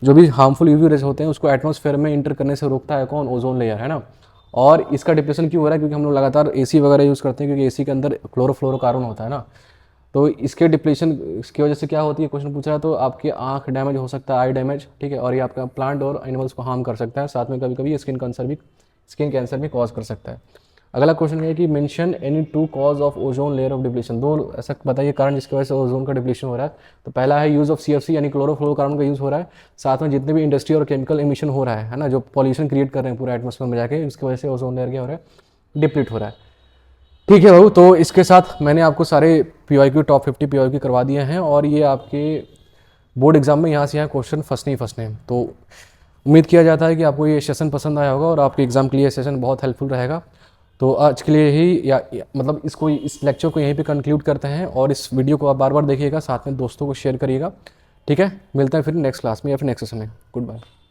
जो भी हार्मफुल यूवी रेज होते हैं उसको एटमॉस्फेयर में इंटर करने से रोकता है कौन, ओजोन लेयर, है ना। और इसका डिप्रेशन क्यों हो रहा है, क्योंकि हम लोग लगातार AC वगैरह यूज़ करते हैं, क्योंकि AC के अंदर क्लोरोफ्लोरोकार्बन होता है ना, तो इसके डिप्लीशन इसकी वजह से क्या होती है, क्वेश्चन पूछ रहा है, तो आपकी आंख डैमेज हो सकता है, आई डैमेज, ठीक है, और ये आपका प्लांट और एनिमल्स को हार्म कर सकता है, साथ में कभी कभी स्किन कैंसर भी कॉज कर सकता है। अगला क्वेश्चन है कि mention any 2 cause of ozone layer of depletion. दो ऐसा बताइए कारण जिसकी वजह से ओजोन का डिप्लीशन हो रहा है। तो पहला है यूज़ ऑफ CFC यानी क्लोरोफ्लोरोकार्बन का यूज़ हो रहा है, साथ में जितने भी इंडस्ट्री और केमिकल एमिशन हो रहा है ना, जो पॉल्यूशन क्रिएट कर रहे हैं पूरे एटमॉस्फेयर में जाके, इसकी वजह से ओजोन लेयर क्या हो रहा है, डिप्लीट हो रहा है, ठीक है बाबू। तो इसके साथ मैंने आपको सारे PYQ टॉप 50 PYQ करवा दिए हैं, और ये आपके बोर्ड एग्जाम में यहाँ से यहाँ क्वेश्चन फंसने ही फंसने हैं। तो उम्मीद किया जाता है कि आपको ये सेशन पसंद आया होगा और आपके एग्जाम के लिए सेशन बहुत हेल्पफुल रहेगा। तो आज के लिए ही मतलब इस लेक्चर को यहीं पे कंक्लूड करते हैं, और इस वीडियो को आप बार बार देखिएगा, साथ में दोस्तों को शेयर करिएगा, ठीक है। मिलते हैं फिर नेक्स्ट क्लास में या फिर नेक्स्ट सेशन में। Good bye.